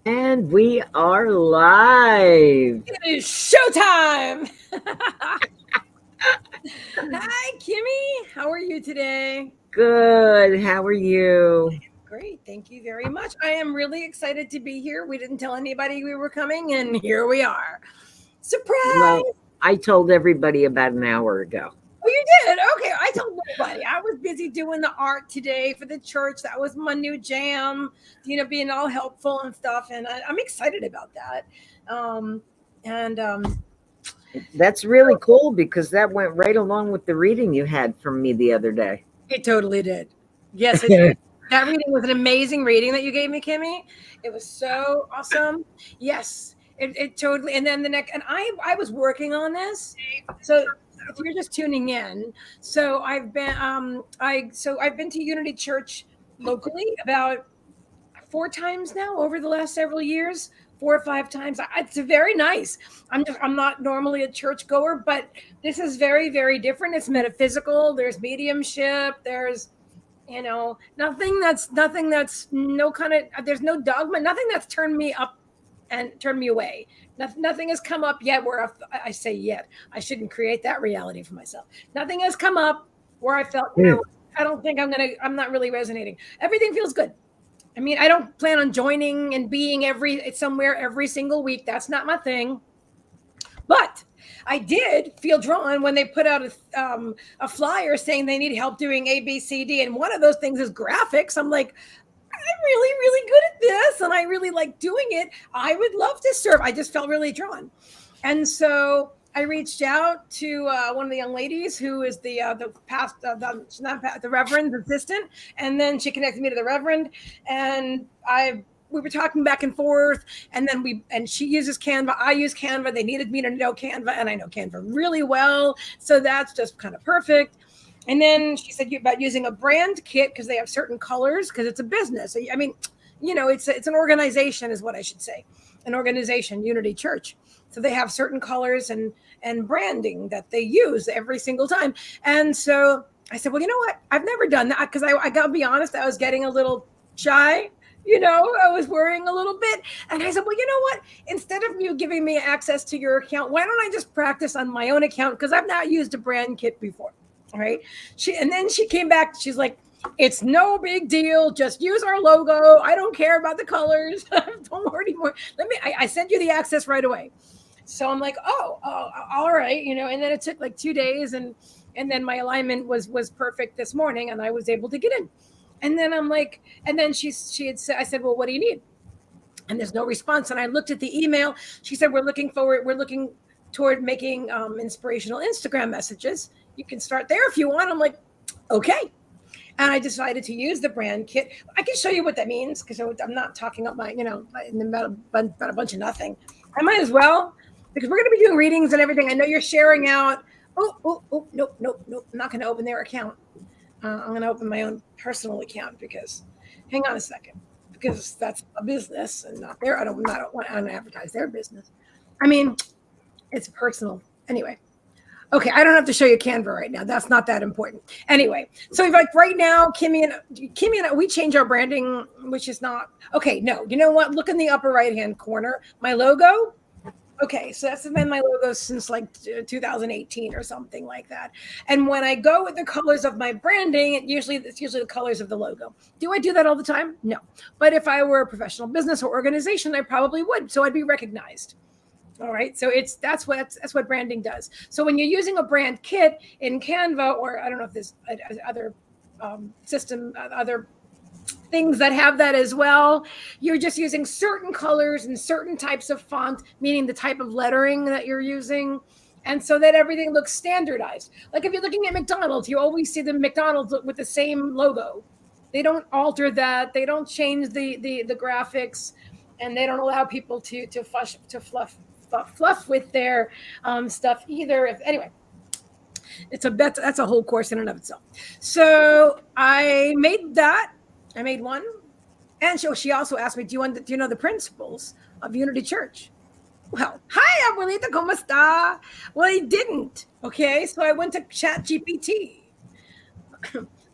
And we are live. It is showtime. Hi, Kimmie. How are you today? Good. How are you? Great. Thank you very much. I am really excited to be here. We didn't tell anybody we were coming, and here we are. Well, Surprise. I told everybody about an hour ago. Oh, you did? Okay. I told nobody. I was busy doing the art today for the church. That was my new jam, being all helpful and stuff. And I'm excited about that. Um, and That's really cool because that went right along with the reading you had from me the other day. It totally did. Yes, it did. That reading was an amazing reading that you gave me, Kimmie. It was so awesome. Yes, it totally. And then the next, and I was working on this. So if you're just tuning in, so I've been to Unity Church locally about 4 times now over the last several years. 4 or 5 times. It's very nice. I'm not normally a church goer, but this is very, very different. It's metaphysical. There's mediumship. There's nothing that's no kind of, there's no dogma, nothing that's turned me up and turned me away. Nothing has come up yet where I say yet. I shouldn't create that reality for myself. Nothing has come up where I felt, I don't think I'm not really resonating. Everything feels good. I mean, I don't plan on joining and being somewhere every single week. That's not my thing. But I did feel drawn when they put out a flyer saying they need help doing A, B, C, D, and one of those things is graphics. I'm like, I'm really, really good at this, and I really like doing it. I would love to serve. I just felt really drawn, and so I reached out to one of the young ladies who is the reverend's assistant, and then she connected me to the reverend, and we were talking back and forth, and then she uses Canva, I use Canva. They needed me to know Canva, and I know Canva really well, so that's just kind of perfect. And then she said about using a brand kit because they have certain colors because it's a business. I mean, it's an organization is what I should say, an organization, Unity Church. So they have certain colors and branding that they use every single time. And so I said, well, you know what? I've never done that because I got to be honest, I was getting a little shy. I was worrying a little bit. And I said, well, you know what? Instead of you giving me access to your account, why don't I just practice on my own account? Because I've not used a brand kit before. All right. Then she came back. She's like, it's no big deal. Just use our logo. I don't care about the colors. Don't worry anymore. I sent you the access right away. So I'm like, oh, all right. And then it took like 2 days and then my alignment was perfect this morning and I was able to get in. And then I'm like, and then she had said, I said, well, what do you need? And there's no response. And I looked at the email. She said, we're looking toward making inspirational Instagram messages. You can start there if you want. I'm like, okay. And I decided to use the brand kit. I can show you what that means because I'm not talking up about a bunch of nothing. I might as well because we're going to be doing readings and everything. I know you're sharing out. Oh, nope. I'm not going to open their account. I'm going to open my own personal account because, hang on a second, because that's a business and not their. I don't want to advertise their business. I mean, it's personal. Anyway. Okay, I don't have to show you Canva right now. That's not that important. Anyway, so like right now, Kimmie and I, we change our branding, which is not okay. No, you know what? Look in the upper right hand corner. My logo. Okay, so that's been my logo since like 2018 or something like that. And when I go with the colors of my branding, it's usually the colors of the logo. Do I do that all the time? No. But if I were a professional business or organization, I probably would. So I'd be recognized. All right. So that's what branding does. So when you're using a brand kit in Canva, or I don't know if there's other other things that have that as well, you're just using certain colors and certain types of font, meaning the type of lettering that you're using. And so that everything looks standardized. Like if you're looking at McDonald's, you always see the McDonald's with the same logo. They don't alter that. They don't change the graphics, and they don't allow people to fluff with their stuff either. Anyway, that's a whole course in and of itself. So I made that. I made one, and she also asked me, do you know the principles of Unity Church? Well, hi, abuelita, ¿cómo está? Well, I didn't. Okay, so I went to Chat GPT.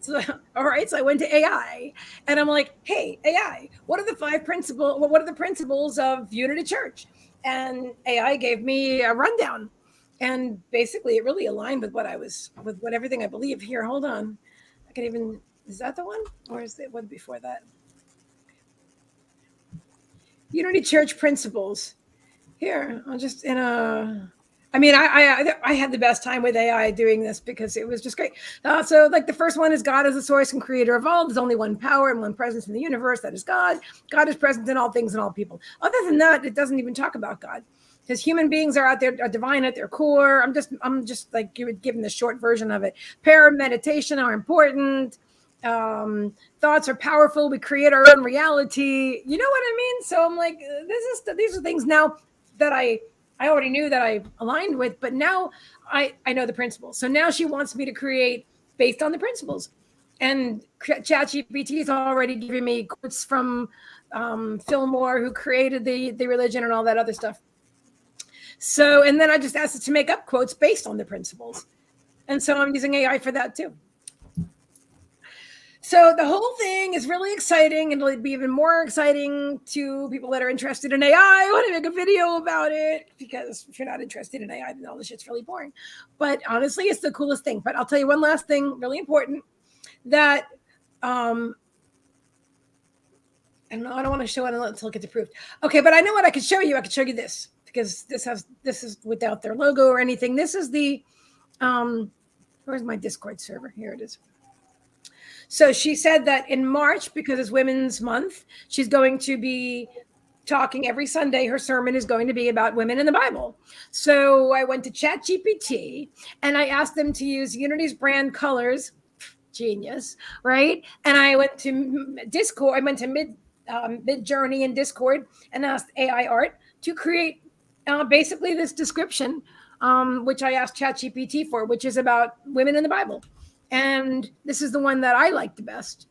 So, all right. So I went to AI and I'm like, hey, AI, what are the principles of Unity Church? And AI gave me a rundown. And basically it really aligned with what everything I believe. Here, hold on. Is that the one? Or is it one before that? Unity Church principles. Here, I'll just I had the best time with AI doing this because it was just great. So like the first one is God is the source and creator of all. There's only one power and one presence in the universe. That is God. God is present in all things and all people. Other than that, it doesn't even talk about God. Because human beings are out there, are divine at their core. I'm just like you would given the short version of it. Prayer and meditation are important. Thoughts are powerful. We create our own reality. You know what I mean? So I'm like, these are things now that I already knew that I aligned with, but now I know the principles. So now she wants me to create based on the principles. And ChatGPT is already giving me quotes from Fillmore, who created the religion and all that other stuff. So, and then I just asked it to make up quotes based on the principles. And so I'm using AI for that too. So the whole thing is really exciting, and it'll be even more exciting to people that are interested in AI. I want to make a video about it because if you're not interested in AI, then all this shit's really boring. But honestly, it's the coolest thing. But I'll tell you one last thing, really important, that I don't know, I don't want to show it until it gets approved. Okay, but I know what I could show you. I could show you this because this is without their logo or anything. This is the where's my Discord server? Here it is. So she said that in March, because it's Women's Month, she's going to be talking every Sunday. Her sermon is going to be about women in the Bible. So I went to ChatGPT and I asked them to use Unity's brand colors. Genius, right? And I went to Discord. I went to Midjourney and Discord and asked AI Art to create basically this description, which I asked ChatGPT for, which is about women in the Bible. And this is the one that I liked the best.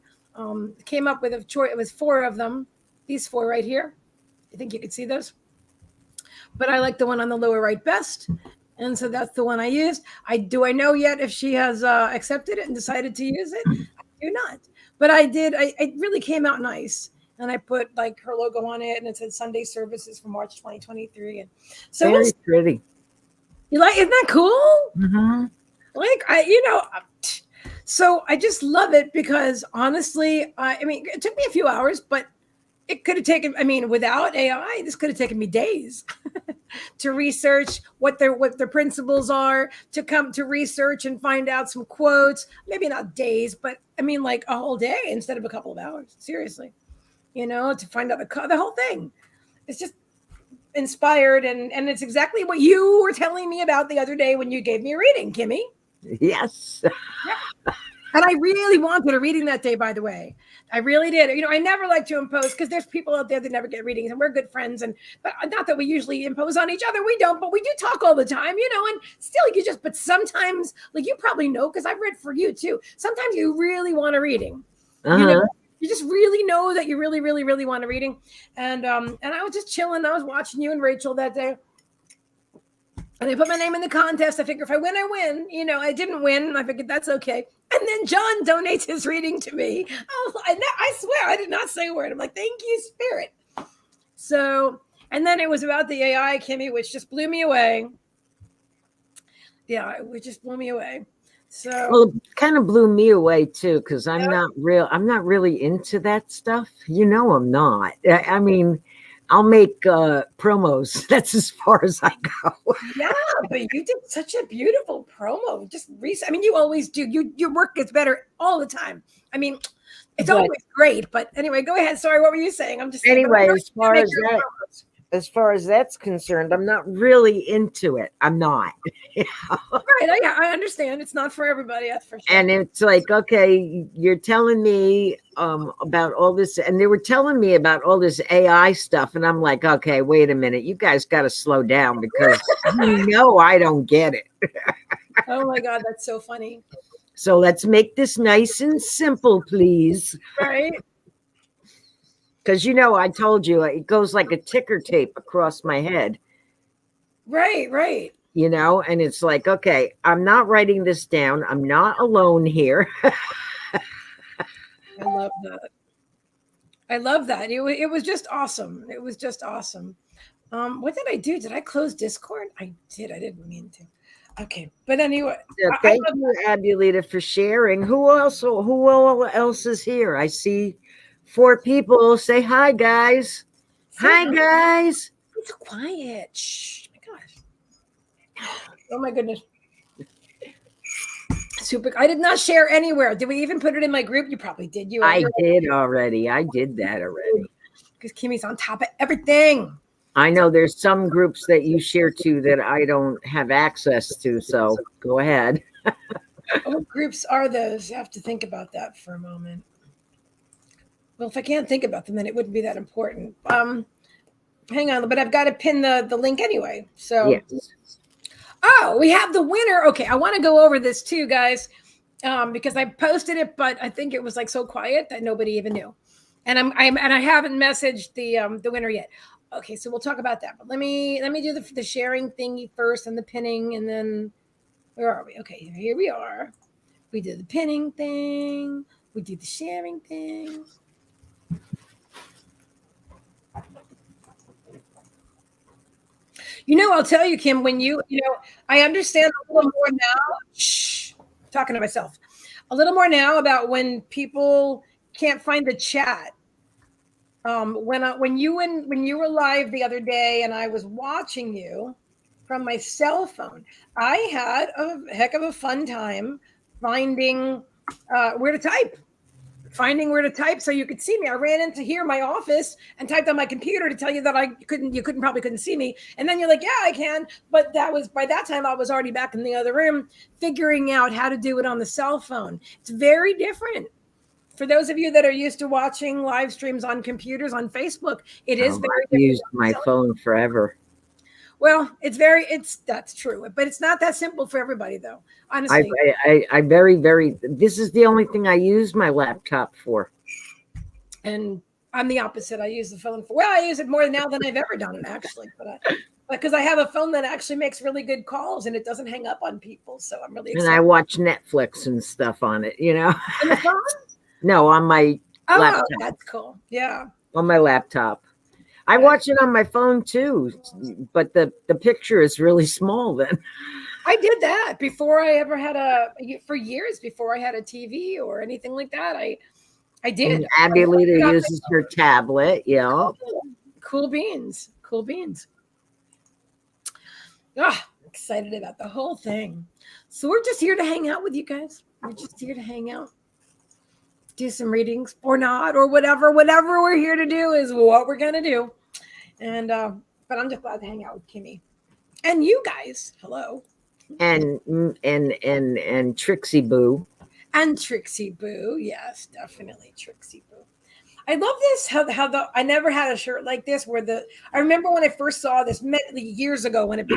Came up with a choice. It was 4 of them. These 4 right here. I think you could see those. But I like the one on the lower right best. And so that's the one I used. Do I know yet if she has accepted it and decided to use it? I do not. But I did. It really came out nice. And I put like her logo on it, and it said Sunday services for March 2023. And so very pretty. You like? Isn't that cool? Mm-hmm. Like so I just love it because honestly, I mean, it took me a few hours, but it could have taken. I mean, without AI, this could have taken me days to research what their principles are, to come to research and find out some quotes. Maybe not days, but I mean, like a whole day instead of a couple of hours. Seriously, to find out the whole thing. It's just inspired, and it's exactly what you were telling me about the other day when you gave me a reading, Kimmie. Yes. Yeah. And I really wanted a reading that day, by the way. I really did. I never like to impose because there's people out there that never get readings, and we're good friends. But not that we usually impose on each other. We don't, but we do talk all the time, and still but sometimes, like you probably know, because I've read for you too. Sometimes you really want a reading. Uh-huh. You just really know that you really, really, really want a reading. And I was just chilling. I was watching you and Rachel that day. And I put my name in the contest. I figure if I win, I win. I didn't win. I figured that's okay. And then John donates his reading to me. I swear I did not say a word. I'm like, thank you, Spirit. So, and then it was about the AI, Kimmie, which just blew me away. Yeah, it just blew me away. So, well, it kind of blew me away too, because I'm not really into that stuff. I'm not. I mean, I'll make promos. That's as far as I go. Yeah, but you did such a beautiful promo. You always do. Your work gets better all the time. I mean, it's always great. But anyway, go ahead. Sorry, what were you saying? I'm just anyway. As far as that's concerned, I'm not really into it. I'm not. Right. I understand. It's not for everybody. That's for sure. And it's like, okay, you're telling me about all this, and they were telling me about all this AI stuff, and I'm like, okay, wait a minute, you guys got to slow down because I don't get it. Oh my God, that's so funny. So let's make this nice and simple, please. Right. Because, I told you, it goes like a ticker tape across my head. Right. And it's like, okay, I'm not writing this down. I'm not alone here. I love that. I love that. It was just awesome. It was just awesome. What did I do? Did I close Discord? I did. I didn't mean to. Okay, but anyway, So thank you, Abulita, for sharing. Who all else is here? I see 4 people. Say hi, guys. Hi, guys. It's quiet. Shh. My gosh. Oh my goodness. Super. I did not share anywhere. Did we even put it in my group? You probably did. I did already. I did that already. Because Kimmie's on top of everything. I know there's some groups that you share to that I don't have access to. So go ahead. What groups are those? You have to think about that for a moment. Well, if I can't think about them, then it wouldn't be that important. Hang on, but I've got to pin the link anyway. So. Yes. Oh, we have the winner. Okay, I want to go over this too, guys, because I posted it, but I think it was like so quiet that nobody even knew, and I haven't messaged the winner yet. Okay, so we'll talk about that. But let me do the sharing thingy first and the pinning, and then where are we? Okay, here we are. We did the pinning thing. We did the sharing thing. I'll tell you, Kim, when I understand a little more now. Shh, talking to myself. A little more now about when people can't find the chat. When you were live the other day and I was watching you from my cell phone, I had a heck of a fun time finding where to type. So you could see me. I ran into here, my office, and typed on my computer to tell you that you probably couldn't see me. And then you're like, yeah, I can. But by that time I was already back in the other room figuring out how to do it on the cell phone. It's very different. For those of you that are used to watching live streams on computers, on Facebook, it is very different. I've used my phone forever. Well, that's true, but it's not that simple for everybody, though. Honestly, I very. This is the only thing I use my laptop for. And I'm the opposite. I use the phone for. Well, I use it more now than I've ever done it, actually. But because I have a phone that actually makes really good calls and it doesn't hang up on people, so I'm really excited. And I watch Netflix and stuff on it. On the phone? No, on my laptop. That's cool. Yeah. On my laptop. I watch it on my phone too, but the picture is really small then. I did that before I ever had for years before I had a TV or anything like that. I did. And Abulita uses her tablet. Yeah. Cool beans. Cool beans. Excited about the whole thing. So we're just here to hang out with you guys. We're just here to hang out. Do some readings or not, or whatever we're here to do is what we're gonna do. And but I'm just glad to hang out with Kimmie and you guys. Hello. And Trixie Boo. And Trixie Boo. Yes, definitely Trixie Boo. I love this. How I never had a shirt like this where I remember when I first saw this years ago when it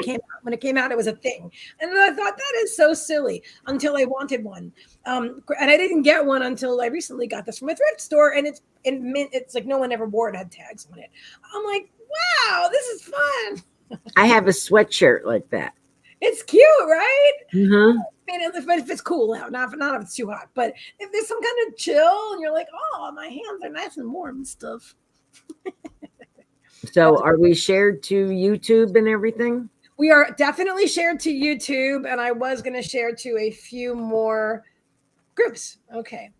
came out, it was a thing. And I thought that is so silly until I wanted one. And I didn't get one until I recently got this from a thrift store, and it's like no one ever wore it, had tags on it. I'm like, wow, this is fun. I have a sweatshirt like that. It's cute, right? Mm-hmm. If it's cool out, not if it's too hot, but if there's some kind of chill and you're like, oh, my hands are nice and warm and stuff. So are we shared to YouTube and everything? We are definitely shared to YouTube, and I was going to share to a few more groups. Okay.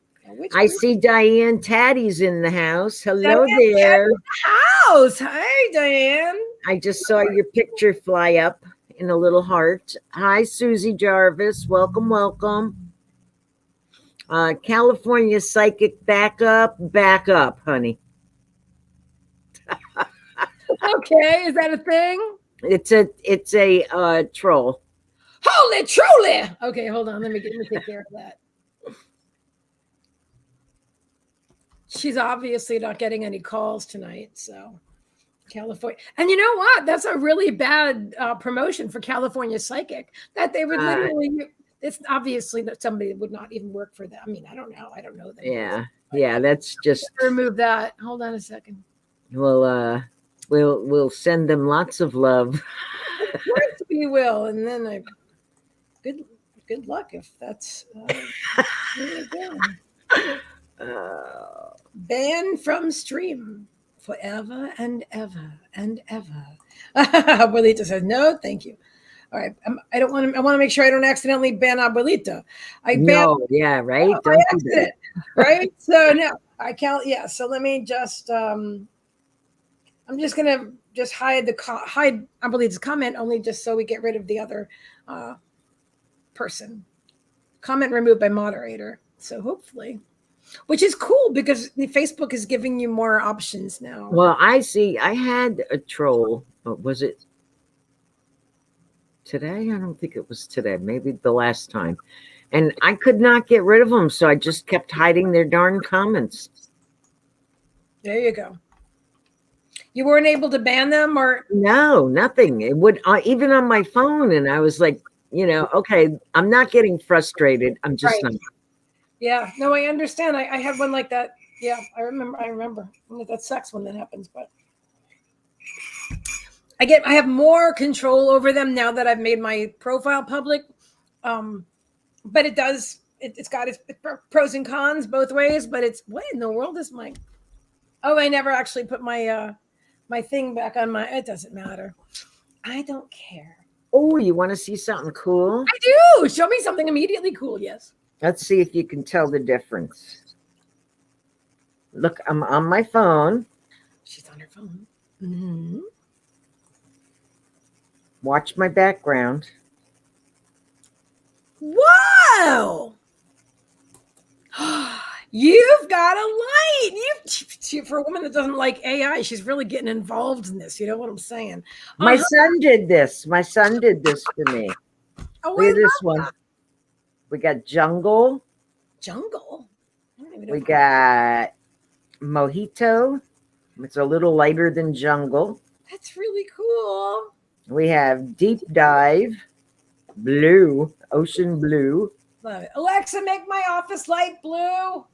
I see Diane Taddy's in the house. Hello there. House. Hi, Diane. I just saw your picture fly up in a little heart. Hi, Susie Jarvis. Welcome. California Psychic, back up, honey. Okay, is that a thing? It's a troll. Holy truly. Okay, hold on. Let me take care of that. She's obviously not getting any calls tonight, so California. And you know what? That's a really bad promotion for California Psychic. That they would literally. It's obviously that somebody would not even work for them. I mean, I don't know. I don't know them. Yeah. That's just remove that. Hold on a second. We'll send them lots of love. Of course we will, and then good luck if that's. Banned from stream forever and ever and ever. Abuelita says, no, thank you. All right. I don't want to, I want to make sure I don't accidentally ban Abuelita. I banned No, yeah, right. by Don't do accident, that. right? So no, I can't. Yeah. So let me just, I'm just going to just hide hide Abuelita's comment only just so we get rid of the other person. Comment removed by moderator. So hopefully, which is cool because the Facebook is giving you more options now. Well, I see. I had a troll. Was it today? I don't think it was today. Maybe the last time. And I could not get rid of them, so I just kept hiding their darn comments. There you go. You weren't able to ban them, or no, nothing. It would even on my phone, and I was like, okay, I'm not getting frustrated. I'm just not. Yeah, no, I understand. I had one like that. Yeah, I remember. That sucks when that happens, but I have more control over them now that I've made my profile public. But it's got its pros and cons both ways, but it's what in the world is my I never actually put my my thing back on my it doesn't matter. I don't care. Oh, you want to see something cool? I do. Show me something immediately cool, yes. Let's see if you can tell the difference. Look, I'm on my phone. She's on her phone. Mm-hmm. Watch my background. Whoa! You've got a light. For a woman that doesn't like AI, she's really getting involved in this. You know what I'm saying? My son did this. My son did this for me. Oh, look at this one. We got jungle. Jungle. We got mojito. It's a little lighter than jungle. That's really cool. We have deep dive, blue, ocean blue. Love it. Alexa, make my office light blue.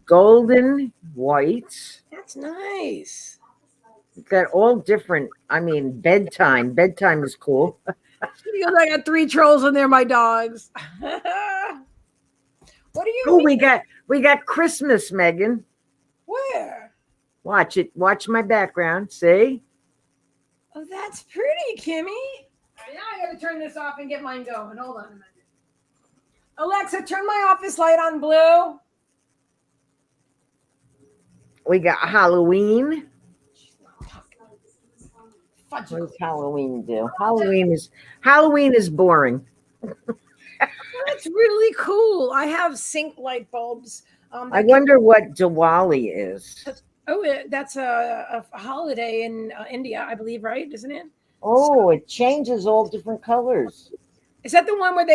Golden white. That's nice. Got all different. I mean, bedtime. Bedtime is cool. Because I got 3 trolls in there, my dogs. What do you mean? We got Christmas, Megan. Where? Watch it. Watch my background. See? Oh, that's pretty, Kimmie. Now I gotta turn this off and get mine going. Hold on a minute. Alexa, turn my office light on blue. We got Halloween. What does Halloween do? Halloween is boring. That's really cool. I have sync light bulbs. I wonder what Diwali is. Oh, that's a holiday in India, I believe, right? Isn't it? Oh, it changes all different colors. Is that the one where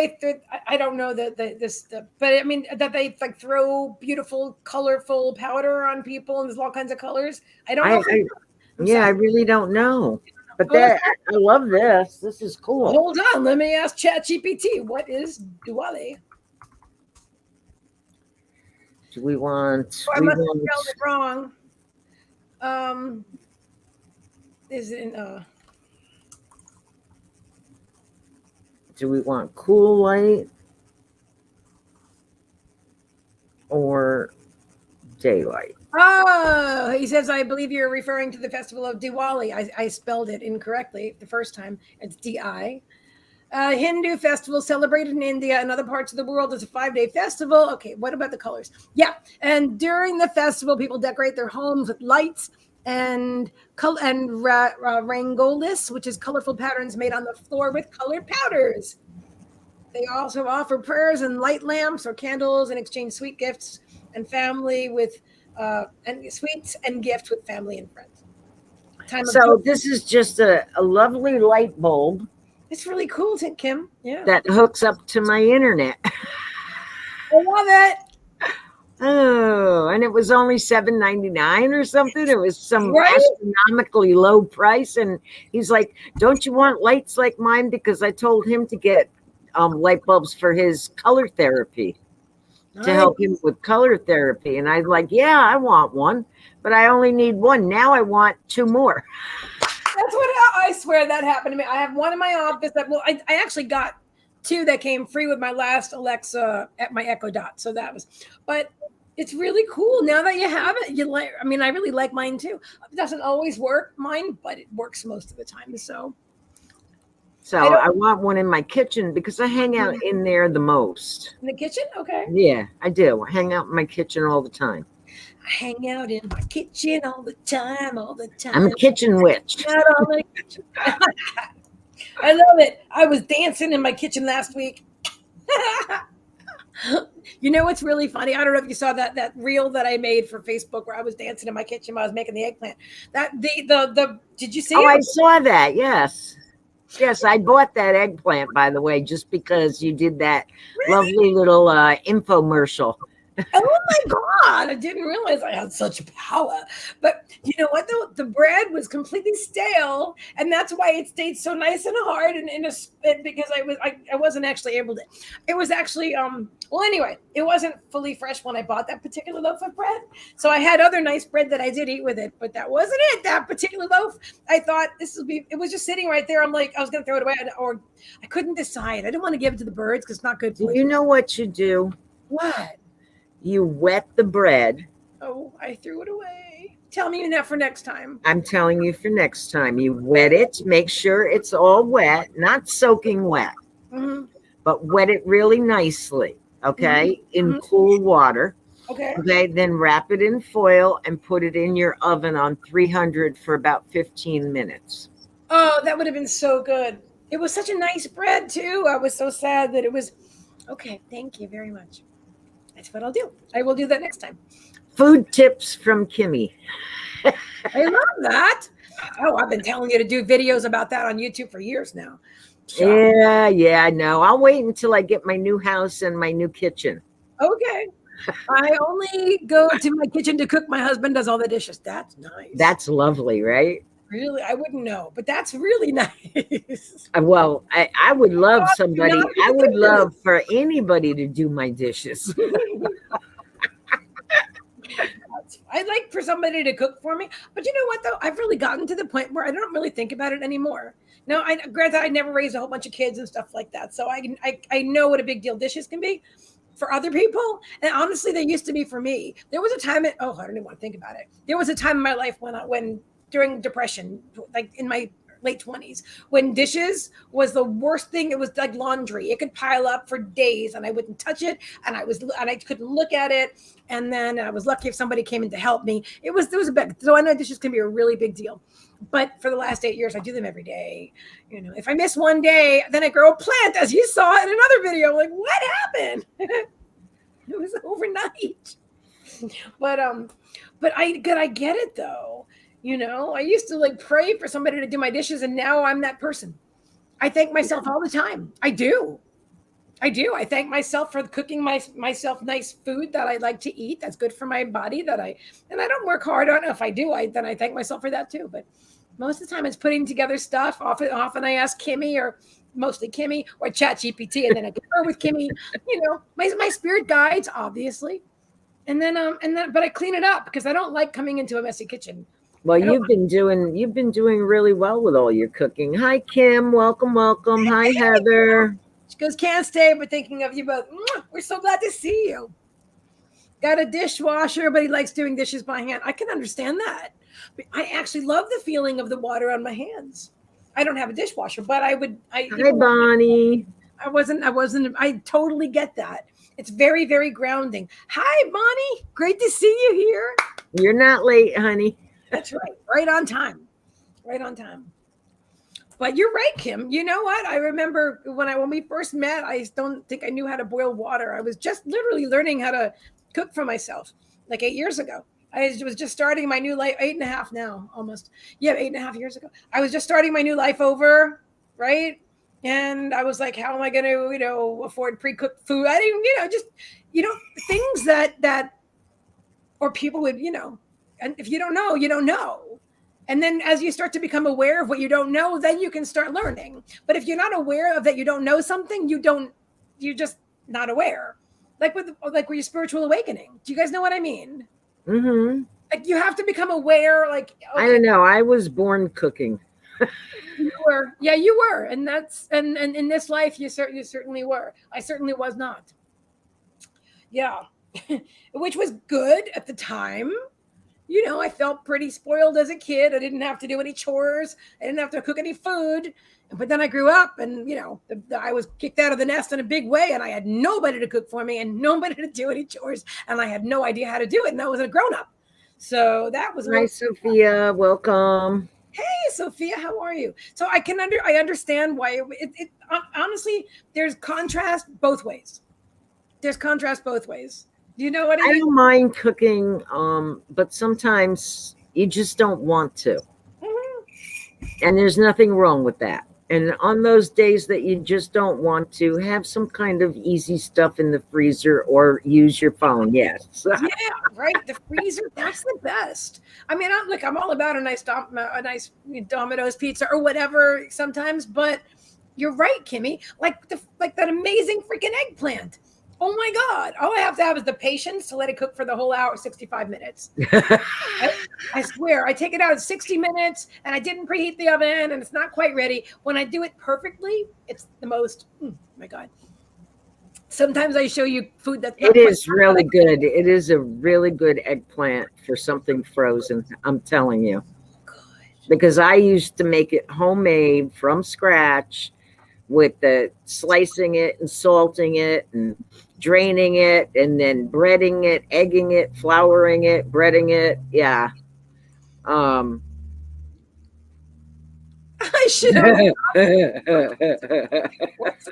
I don't know but I mean that they like throw beautiful, colorful powder on people and there's all kinds of colors. I don't know. I really don't know. But I love this. This is cool. Hold on, let me ask ChatGPT. What is Diwali? Do we want? I must have spelled it wrong. Is it in? Do we want cool light or daylight? Oh, he says, I believe you're referring to the festival of Diwali. I spelled it incorrectly the first time. It's D-I. Hindu festival celebrated in India and other parts of the world. It's a 5-day festival. Okay, what about the colors? Yeah, and during the festival, people decorate their homes with lights and rangolis, which is colorful patterns made on the floor with colored powders. They also offer prayers and light lamps or candles and exchange sweet gifts and family with and sweets and gifts with family and friends. So this is just a lovely light bulb. It's really cool, Kim. Yeah. That hooks up to my internet. I love it. Oh, and it was only $7.99 or something. It was some astronomically low price. And he's like, don't you want lights like mine? Because I told him to get light bulbs for his color therapy. To help him with color therapy. And I was like, yeah, I want one, but I only need one. Now I want 2 more. That's what I swear that happened to me. I have one in my office I actually got 2 that came free with my last Alexa at my Echo Dot. So that was, but It's really cool now that you have it. You like, I mean, I really like mine too. It doesn't always work, mine, but it works most of the time. So I want one in my kitchen because I hang out in there the most. In the kitchen? Okay. Yeah, I do. I hang out in my kitchen all the time. I hang out in my kitchen all the time, all the time. I'm a kitchen witch. I love it. I was dancing in my kitchen last week. You know what's really funny? I don't know if you saw that reel that I made for Facebook where I was dancing in my kitchen while I was making the eggplant. That the did you see it? I saw that. Yes. Yes, I bought that eggplant, by the way, just because you did that lovely little infomercial. Oh my God, I didn't realize I had such power. But you know what, though? The bread was completely stale, and that's why it stayed so nice and hard. And because I wasn't actually able to. It was actually well, anyway, it wasn't fully fresh when I bought that particular loaf of bread. So I had other nice bread that I did eat with it, but that wasn't it. That particular loaf, I thought this would be. It was just sitting right there. I'm like, I was going to throw it away, or I couldn't decide. I didn't want to give it to the birds because it's not good for you. You know what you do? What? You wet the bread. Oh, I threw it away. Tell me that for next time. I'm telling you for next time. You wet it. Make sure it's all wet, not soaking wet, but wet it really nicely, okay, in cool water. Okay. Okay, then wrap it in foil and put it in your oven on 300 for about 15 minutes. Oh, that would have been so good. It was such a nice bread, too. I was so sad that it was. Okay, thank you very much. That's what I'll do. I will do that next time. Food tips from Kimmie. I love that. Oh, I've been telling you to do videos about that on YouTube for years now. So. Yeah, I know. I'll wait until I get my new house and my new kitchen. Okay. I only go to my kitchen to cook. My husband does all the dishes. That's nice. That's lovely, right? Really? I wouldn't know, but that's really nice. Well, I would love somebody. I would love for anybody to do my dishes. I'd like for somebody to cook for me. But you know what, though? I've really gotten to the point where I don't really think about it anymore. Now, granted, I never raised a whole bunch of kids and stuff like that. So I know what a big deal dishes can be for other people. And honestly, they used to be for me. There was a time I don't even want to think about it. There was a time in my life when during depression, like in my late 20s, when dishes was the worst thing. It was like laundry. It could pile up for days and I wouldn't touch it. And I couldn't look at it. And then I was lucky if somebody came in to help me. There was a big, so I know dishes can be a really big deal. But for the last 8 years, I do them every day. You know, if I miss one day, then I grow a plant, as you saw in another video. Like, what happened? It was overnight. But I get it though. You know, I used to like pray for somebody to do my dishes, and now I'm that person. I thank myself all the time. I do. I thank myself for cooking myself nice food that I like to eat. That's good for my body. And I don't work hard on it. If I do, then I thank myself for that too. But most of the time, it's putting together stuff. Often I ask Kimmie, or mostly Kimmie, or ChatGPT, and then I confer with Kimmie. You know, my spirit guides, obviously, and then but I clean it up because I don't like coming into a messy kitchen. Well, you've been doing really well with all your cooking. Hi, Kim. Welcome. Hi, Heather. She goes, can't stay, but thinking of you both. We're so glad to see you. Got a dishwasher, but he likes doing dishes by hand. I can understand that. But I actually love the feeling of the water on my hands. I don't have a dishwasher, but I would. Hi, Bonnie. I totally get that. It's very, very grounding. Hi, Bonnie. Great to see you here. You're not late, honey. That's right. Right on time. But you're right, Kim. You know what? I remember when we first met, I don't think I knew how to boil water. I was just literally learning how to cook for myself like 8 years ago. I was just starting my new life, 8.5 now, almost. Yeah, 8.5 years ago. I was just starting my new life over, right? And I was like, how am I going to, afford pre-cooked food? I didn't, things that, or people would, and if you don't know, you don't know. And then as you start to become aware of what you don't know, then you can start learning. But if you're not aware of that you don't know something, you're just not aware. Like with your spiritual awakening. Do you guys know what I mean? Mm-hmm. Like you have to become aware. Like, okay. I don't know. I was born cooking. You were. Yeah, you were. And and in this life, you certainly were. I certainly was not. Yeah. which was good at the time. You know, I felt pretty spoiled as a kid. I didn't have to do any chores. I didn't have to cook any food. But then I grew up and, you know, I was kicked out of the nest in a big way, and I had nobody to cook for me and nobody to do any chores. And I had no idea how to do it. And I was a grown up. So that was Hi, Sophia. Welcome. Hey, Sophia, how are you? So I understand why honestly, there's contrast both ways. There's contrast both ways. Do you know what I mean? I don't mind cooking, but sometimes you just don't want to. And there's nothing wrong with that. And on those days that you just don't want to, have some kind of easy stuff in the freezer or use your phone. Yes. Yeah, right. The freezer, that's the best. I mean, I'm all about a nice Domino's pizza or whatever sometimes, but you're right, Kimmie. Like that amazing freaking eggplant. Oh my God. All I have to have is the patience to let it cook for the whole hour, 65 minutes. I swear, I take it out at 60 minutes and I didn't preheat the oven and it's not quite ready. When I do it perfectly, it's the most, oh my God. Sometimes I show you food that's it is really good. It is a really good eggplant for something frozen. I'm telling you. Good. Because I used to make it homemade from scratch with the slicing it and salting it and draining it and then breading it, egging it, flouring it, breading it. Yeah. I should have.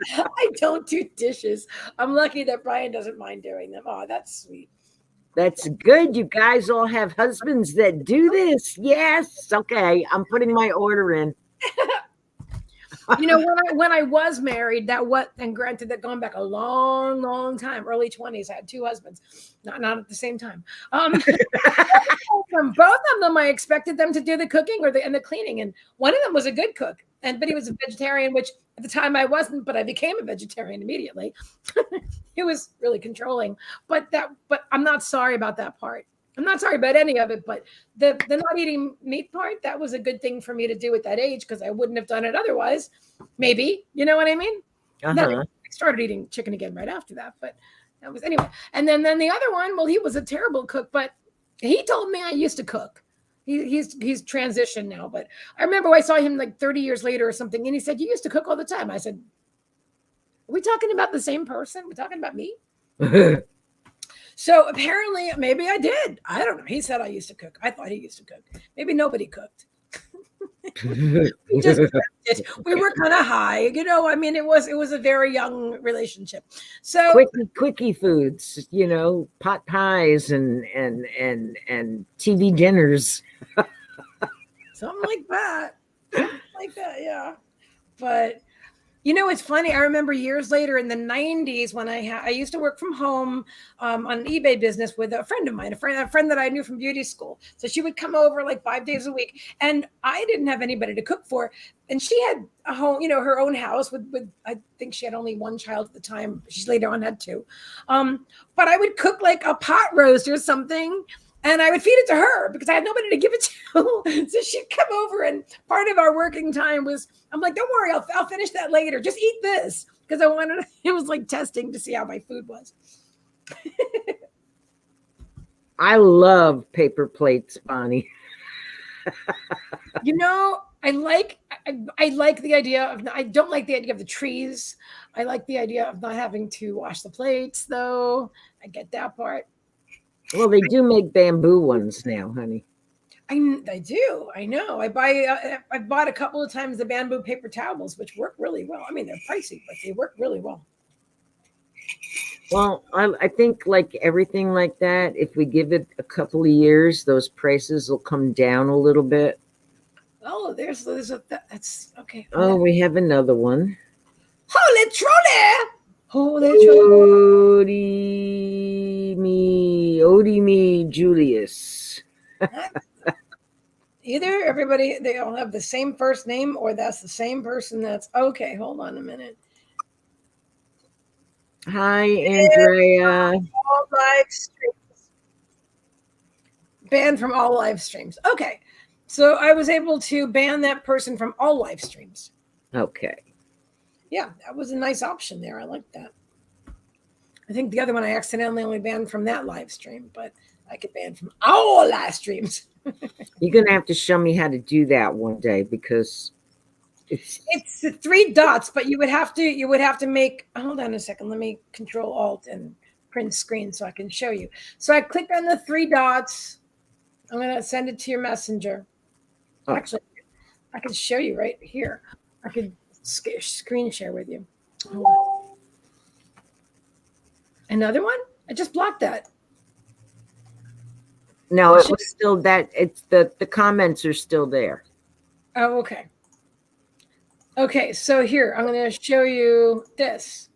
I don't do dishes. I'm lucky that Brian doesn't mind doing them. Oh, that's sweet. That's good. You guys all have husbands that do this. Yes. Okay. I'm putting my order in. You know, when I was married, and granted that going back a long, long time, early 20s, I had two husbands, not at the same time. Both of them, I expected them to do the cooking and the cleaning, and one of them was a good cook, but he was a vegetarian, which at the time I wasn't, but I became a vegetarian immediately. He was really controlling, but I'm not sorry about that part. I'm not sorry about any of it, but the not eating meat part, that was a good thing for me to do at that age because I wouldn't have done it otherwise. Maybe, you know what I mean? I started eating chicken again right after that, but that was anyway. And then the other one, well, he was a terrible cook, but he told me I used to cook. He's transitioned now, but I remember I saw him like 30 years later or something, and he said, "You used to cook all the time." I said, "Are we talking about the same person? We're talking about me?" So apparently, maybe I did. I don't know. He said I used to cook. I thought he used to cook. Maybe nobody cooked. we were kind of high, you know. I mean, it was a very young relationship. So quickie foods, you know, pot pies and TV dinners, something like that. Yeah. But you know, it's funny. I remember years later in the 90s when I used to work from home on an eBay business with a friend of mine, a friend that I knew from beauty school. So she would come over like 5 days a week, and I didn't have anybody to cook for. And she had a home, you know, her own house with I think she had only one child at the time. She later on had two. But I would cook like a pot roast or something. And I would feed it to her because I had nobody to give it to. So she'd come over, and part of our working time was, I'm like, don't worry, I'll finish that later. Just eat this. Because it was like testing to see how my food was. I love paper plates, Bonnie. You know, I like the idea of, I don't like the idea of the trees. I like the idea of not having to wash the plates, though. I get that part. Well, they do make bamboo ones now, honey. I do. I know. I bought a couple of times the bamboo paper towels, which work really well. I mean, they're pricey, but they work really well. Well, I think like everything like that, if we give it a couple of years, those prices will come down a little bit. Oh, there's that's okay. Oh, we have another one. Holy trolley! Odie me, Julius. Either everybody, they all have the same first name, or that's the same person. That's okay. Hold on a minute. Hi, Andrea. All live streams. Banned from all live streams. Okay. So I was able to ban that person from all live streams. Okay. Yeah, that was a nice option there. I like that. I think the other one I accidentally only banned from that live stream, but I could ban from all live streams. You're going to have to show me how to do that one day, because it's the 3 dots, but you would have to make, hold on a second. Let me Control Alt and print screen so I can show you. So I click on the 3 dots. I'm going to send it to your messenger. Oh. Actually, I can show you right here. I could screen share with you. Another one? I just blocked that. No, it was still that. It's the comments are still there. Oh, okay. Okay, so here, I'm going to show you this.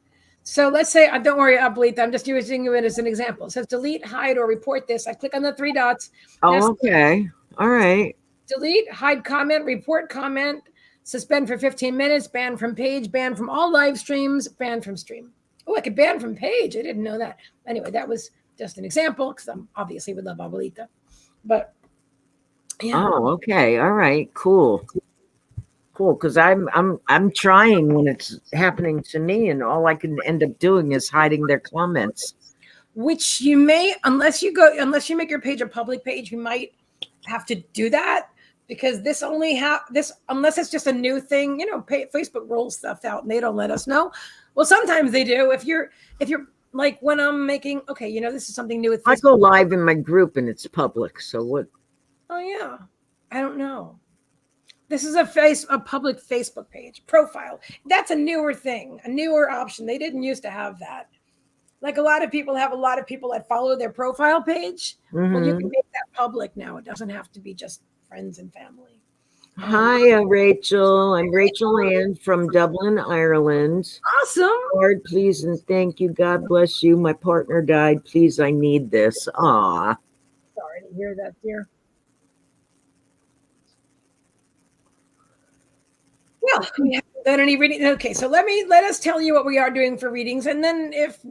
So let's say, don't worry, I'll delete that. I'm just using it as an example. It says delete, hide, or report this. I click on the 3 dots. Oh, okay. All right. Delete, hide comment, report comment, suspend for 15 minutes, ban from page, ban from all live streams, ban from stream. Oh, I could ban from page. I didn't know that. Anyway, that was just an example, because I'm obviously would love Abuelita. But yeah. Oh, okay. All right. Cool. Cool. Because I'm trying when it's happening to me, and all I can end up doing is hiding their comments. Which you may, unless you make your page a public page, you might have to do that, because this only unless it's just a new thing, Facebook rolls stuff out and they don't let us know. Well, sometimes they do. If you're like, when I'm making, this is something new with Facebook. I go live in my group and it's public. So what? Oh yeah. I don't know. This is a public Facebook page profile. That's a newer thing, a newer option. They didn't used to have that. Like, a lot of people have a lot of people that follow their profile page. Mm-hmm. Well, you can make that public now. It doesn't have to be just friends and family. Hi, Rachel. I'm Rachel Ann from Dublin, Ireland. Awesome. Lord, please and thank you. God bless you. My partner died. Please, I need this. Aw. Sorry to hear that, dear. Well, we haven't done any reading. Okay, so let us tell you what we are doing for readings, and then if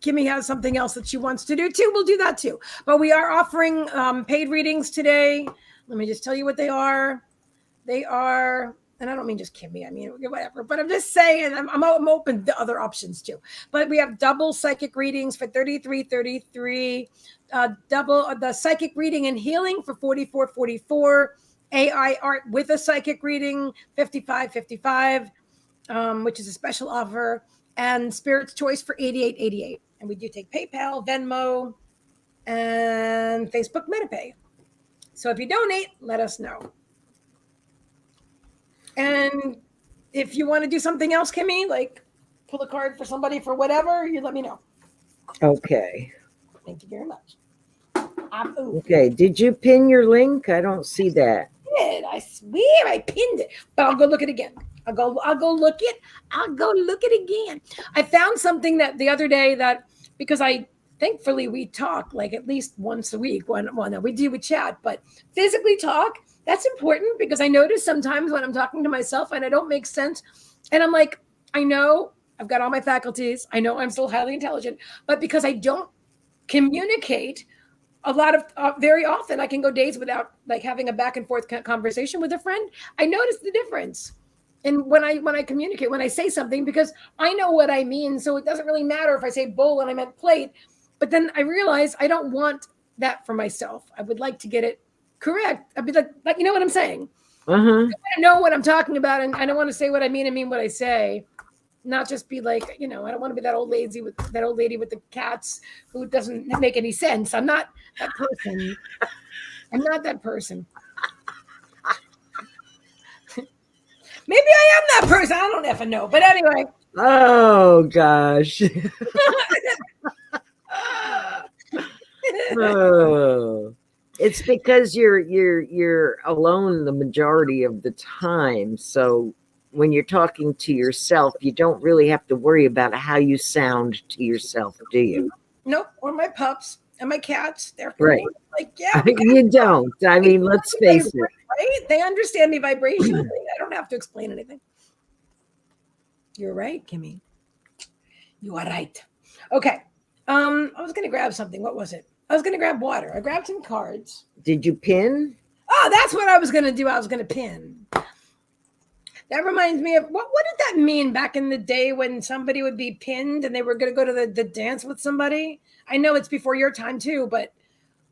Kimmie has something else that she wants to do too, we'll do that too. But we are offering paid readings today. Let me just tell you what they are. They are, and I don't mean just Kimmie, I mean whatever, but I'm just saying I'm open to other options too. But we have double psychic readings for $33.33, double the psychic reading and healing for $44.44, AI art with a psychic reading $55.55, which is a special offer, and Spirit's Choice for $88.88. And we do take PayPal, Venmo, and Facebook MetaPay. So if you donate, let us know. And if you want to do something else, Kimmie, like pull a card for somebody for whatever, you let me know. Okay. Thank you very much. Okay. Did you pin your link? I don't see that. I swear I pinned it, but I'll go look it again. I'll go look it again. I found something that the other day because thankfully we talk like at least once a week. We chat, but physically talk, that's important, because I notice sometimes when I'm talking to myself and I don't make sense, and I'm like, I know I've got all my faculties, I know I'm still highly intelligent, but because I don't communicate a lot of very often, I can go days without like having a back and forth conversation with a friend. I notice the difference. And when I communicate, when I say something, because I know what I mean, so it doesn't really matter if I say bowl and I meant plate. But then I realize I don't want that for myself. I would like to get it correct. I'd be like you know what I'm saying? I want to know what I'm talking about, and I don't want to say what I mean and mean what I say. Not just be like, I don't want to be that old lady with the cats who doesn't make any sense. I'm not that person. I'm not that person. Maybe I am that person. I don't ever know. But anyway. Oh gosh. Oh. It's because you're alone the majority of the time. So when you're talking to yourself, you don't really have to worry about how you sound to yourself, do you? Nope. Or my pups and my cats. They're right. Like, yeah. You don't. I mean, let's face it. Right? They understand me vibrationally. I don't have to explain anything. You're right, Kimmie. You are right. Okay. I was going to grab something. What was it? I was going to grab water. I grabbed some cards. Did you pin? Oh, that's what I was going to do. I was going to pin. That reminds me of what did that mean back in the day when somebody would be pinned and they were going to go to the dance with somebody? I know it's before your time too, but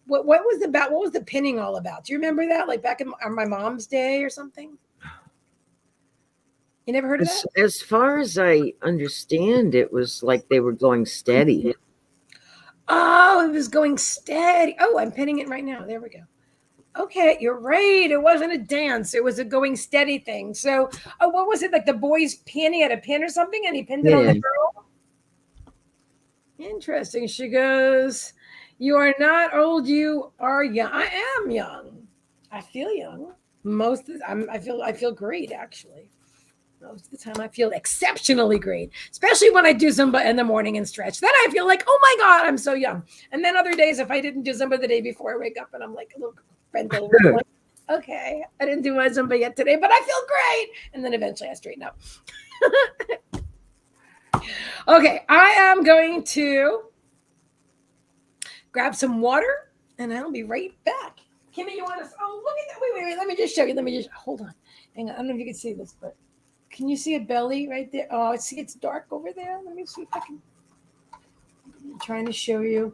what was the pinning all about? Do you remember that? Like back on my mom's day or something? You never heard of that? As far as I understand, it was like they were going steady. Oh, it was going steady. Oh, I'm pinning it right now. There we go. Okay, you're right. It wasn't a dance. It was a going steady thing. So, what was it? Like the boy's pin? He had a pin or something and he pinned it on the girl? Interesting. She goes, you are not old. You are young. I am young. I feel young. Most of the time, I feel great, actually. Most of the time, I feel exceptionally great, especially when I do Zumba in the morning and stretch. Then I feel like, oh my God, I'm so young. And then other days, if I didn't do Zumba the day before, I wake up and I'm like a little bent over. Like, okay, I didn't do my Zumba yet today, but I feel great. And then eventually I straighten up. Okay, I am going to grab some water and I'll be right back. Kimmie, you want to? Oh, look at that. Wait. Let me just show you. Hold on. Hang on. I don't know if you can see this, but can you see a belly right there? Oh, see, it's dark over there. Let me see if I can. I'm trying to show you.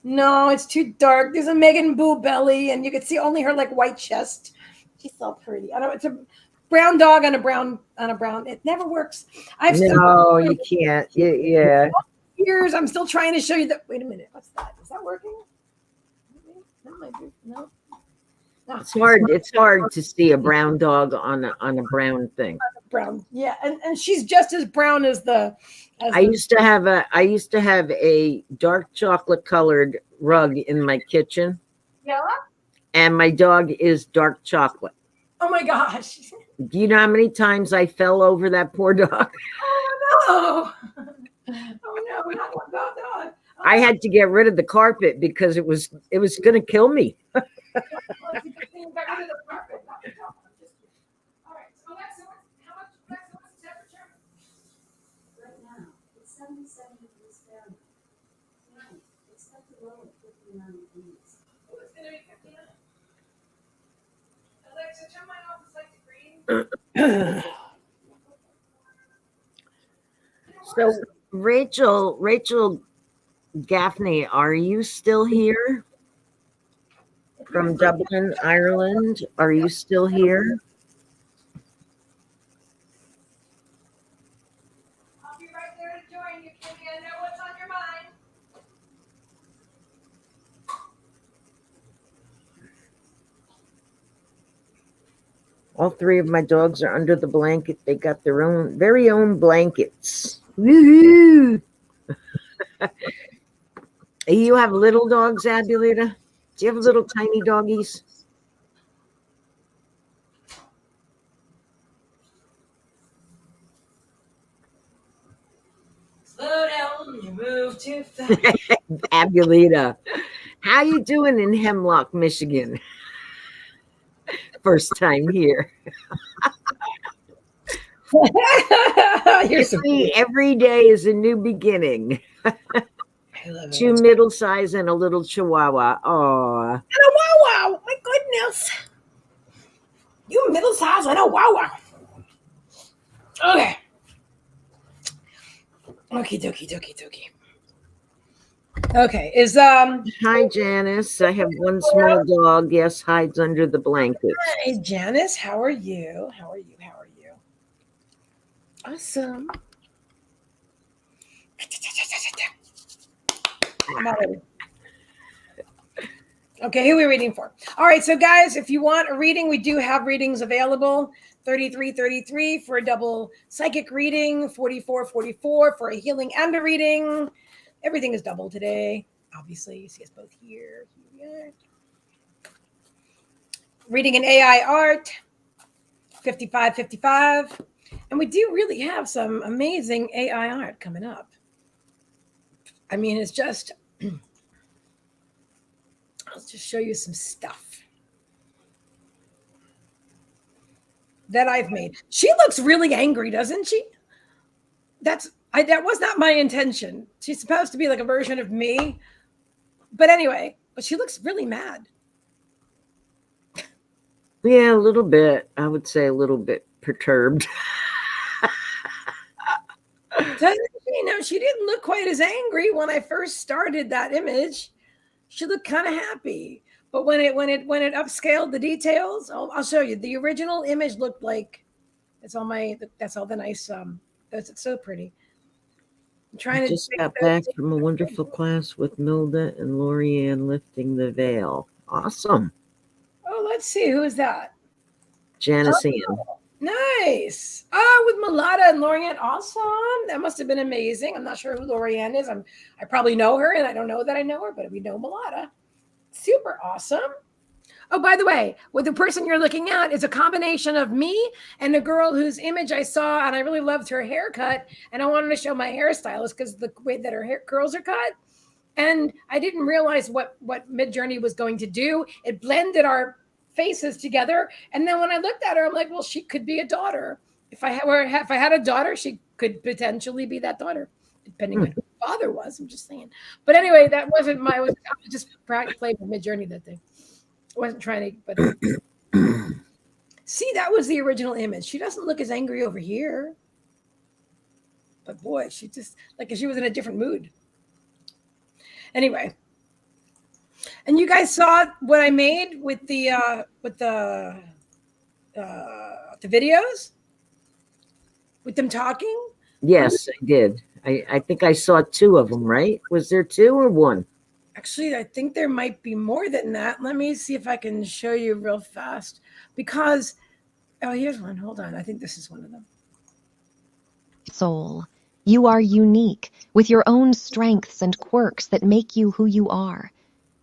No, it's too dark. There's a Meagan Boo belly, and you can see only her like white chest. She's so pretty. I know it's a brown dog on a brown. It never works. You can't. Yeah. Years. I'm still trying to show you that. Wait a minute. What's that? Is that working? No. It's hard. It's hard to see a brown dog on a brown thing. Brown, yeah, and she's just as brown as the. I used to have a dark chocolate colored rug in my kitchen. Yeah. And my dog is dark chocolate. Oh my gosh! Do you know how many times I fell over that poor dog? Oh no! Oh no! Not one dog. Oh. I had to get rid of the carpet because it was going to kill me. So Rachel Gaffney, are you still here? From Dublin, Ireland. Are you still here? I'll be right there to join you, Kimmie. I know what's on your mind. All three of my dogs are under the blanket. They got their very own blankets. Woohoo! You have little dogs, Abulita? Do you have little tiny doggies? Slow down, you move too fast. Abulita, how you doing in Hemlock, Michigan? First time here. Every day is a new beginning. Two middle size and a little chihuahua. Oh, and a wow wow! My goodness, you middle size and a wow wow. Okay. Okie dokie. Okay, Hi, Janice. I have one small dog. Yes, hides under the blanket. Hi, Janice. How are you? Awesome. Okay, who are we reading for? All right, so guys, if you want a reading, we do have readings available. 33 for a double psychic reading, 44 for a healing and a reading. Everything is double today. Obviously, you see us both here. Here we are. Reading in AI art, 55. And we do really have some amazing AI art coming up. I mean, it's just, I'll just show you some stuff that I've made. She looks really angry, doesn't she? That was not my intention. She's supposed to be like a version of me. But anyway, she looks really mad. Yeah, a little bit. I would say a little bit perturbed. She didn't look quite as angry when I first started that image. She looked kind of happy. But when it upscaled the details, I'll show you. The original image looked like that's all the nice it's so pretty. I'm trying to just got back from a wonderful class with Milda and Lorianne lifting the veil. Awesome. Oh, let's see. Who is that? Janice Ian. Nice. Oh, with Mulata and Lorianne. Awesome. That must have been amazing. I'm not sure who Lorianne is. I probably know her, and I don't know that I know her, but we know Mulata. Super awesome. Oh, by the way, with the person you're looking at is a combination of me and a girl whose image I saw, and I really loved her haircut, and I wanted to show my hairstylist because the way that her hair curls are cut. And I didn't realize what Midjourney was going to do. It blended our faces together, and then when I looked at her, I'm like, well, she could be a daughter. If I had a daughter, she could potentially be that daughter, depending on who her father was. I'm just saying. But anyway, that wasn't I was just playing with Midjourney that day. I wasn't trying to, but see, that was the original image. She doesn't look as angry over here, but boy, she just like she was in a different mood. Anyway. And you guys saw what I made with the videos with them talking? Yes, I did. I think I saw 2 of them, right? Was there 2 or 1? Actually, I think there might be more than that. Let me see if I can show you real fast because, here's one. Hold on. I think this is one of them. Soul, you are unique with your own strengths and quirks that make you who you are.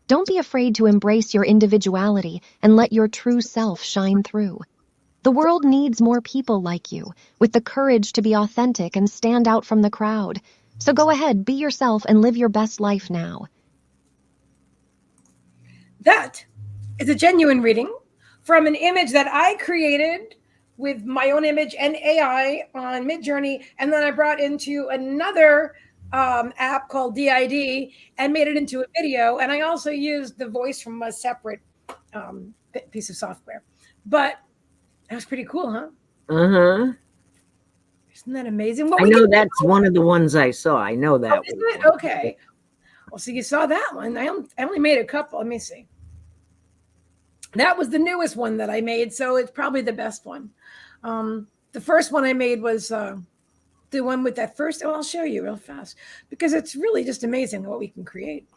Don't be afraid to embrace your individuality and let your true self shine through. The world needs more people like you, with the courage to be authentic and stand out from the crowd. So go ahead, be yourself and live your best life now. That is a genuine reading from an image that I created with my own image and AI on Midjourney, and then I brought into another app called DID and made it into a video. And I also used the voice from a separate piece of software. But that was pretty cool, huh? Uh-huh. Isn't that amazing? I know that's one of the ones I saw. I know that. Isn't it? Okay. Well, so you saw that one. I only made a couple. Let me see. That was the newest one that I made, so it's probably the best one. The first one I made was the one with that first. I'll show you real fast because it's really just amazing what we can create.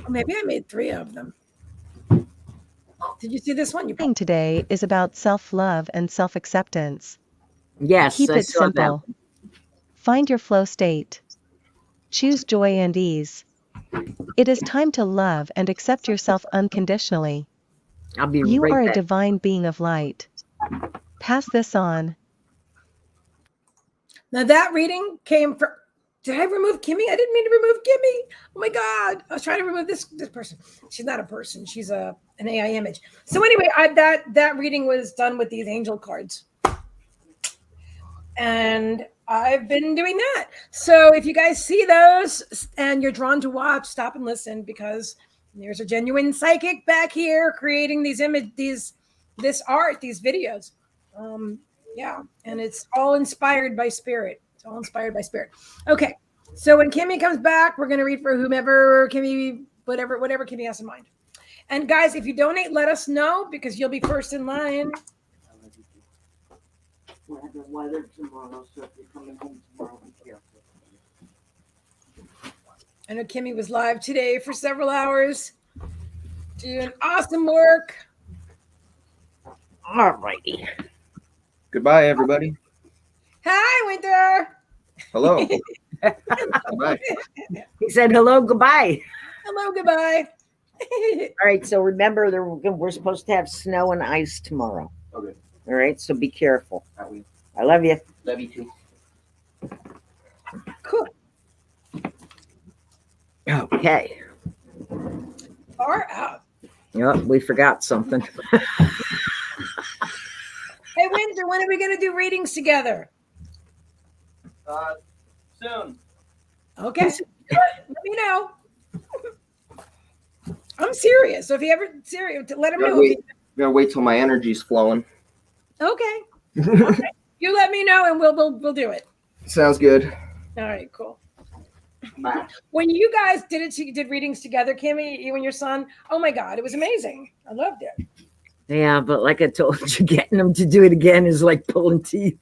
Or maybe I made 3 of them. Did you see this one? Today is about self-love and self-acceptance. Yes, Keep it simple. Find your flow state. Choose joy and ease. It is time to love and accept yourself unconditionally. You are a divine being of light. Pass this on. Now that reading came from. Did I remove Kimmie? I didn't mean to remove Kimmie. Oh my God. I was trying to remove this person. She's not a person. She's an AI image. So anyway, that reading was done with these angel cards. And I've been doing that. So if you guys see those and you're drawn to watch, stop and listen because there's a genuine psychic back here creating this art, these videos. Yeah. And it's all inspired by spirit. It's all inspired by spirit. Okay. So when Kimmie comes back, we're going to read for whomever Kimmie, whatever Kimmie has in mind. And guys, if you donate, let us know because you'll be first in line. We'll have the weather tomorrow, so if you're coming home tomorrow, be careful. I know Kimmie was live today for several hours, doing awesome work. All righty. Goodbye, everybody. Hi, Winter. Hello. Goodbye. He said hello, goodbye. Hello, goodbye. All right, so remember, we're supposed to have snow and ice tomorrow. Okay. All right, so be careful. I love you. Love you too. Cool. Okay. Far out. Yep, we forgot something. Hey, Winter, when are we going to do readings together? Soon. Okay. Let me know. I'm serious. So if you ever serious, let him know. Gotta wait till my energy's flowing. Okay. Okay. You let me know and we'll do it. Sounds good. All right, cool. When you guys did readings together, Kimmie, you and your son, oh my God, it was amazing. I loved it. Yeah, but like I told you, getting them to do it again is like pulling teeth.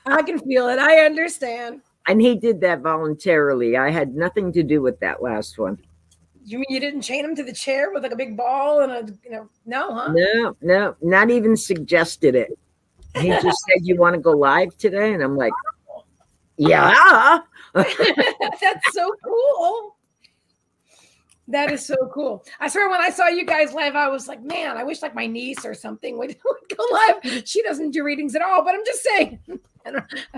I can feel it. I understand. And he did that voluntarily. I had nothing to do with that last one. You mean you didn't chain him to the chair with like a big ball and a, no, huh? No, not even suggested it. He just said, "You want to go live today?" And I'm like, yeah. That's so cool. That is so cool. I swear when I saw you guys live, I was like, man, I wish like my niece or something would go live. She doesn't do readings at all, but I'm just saying.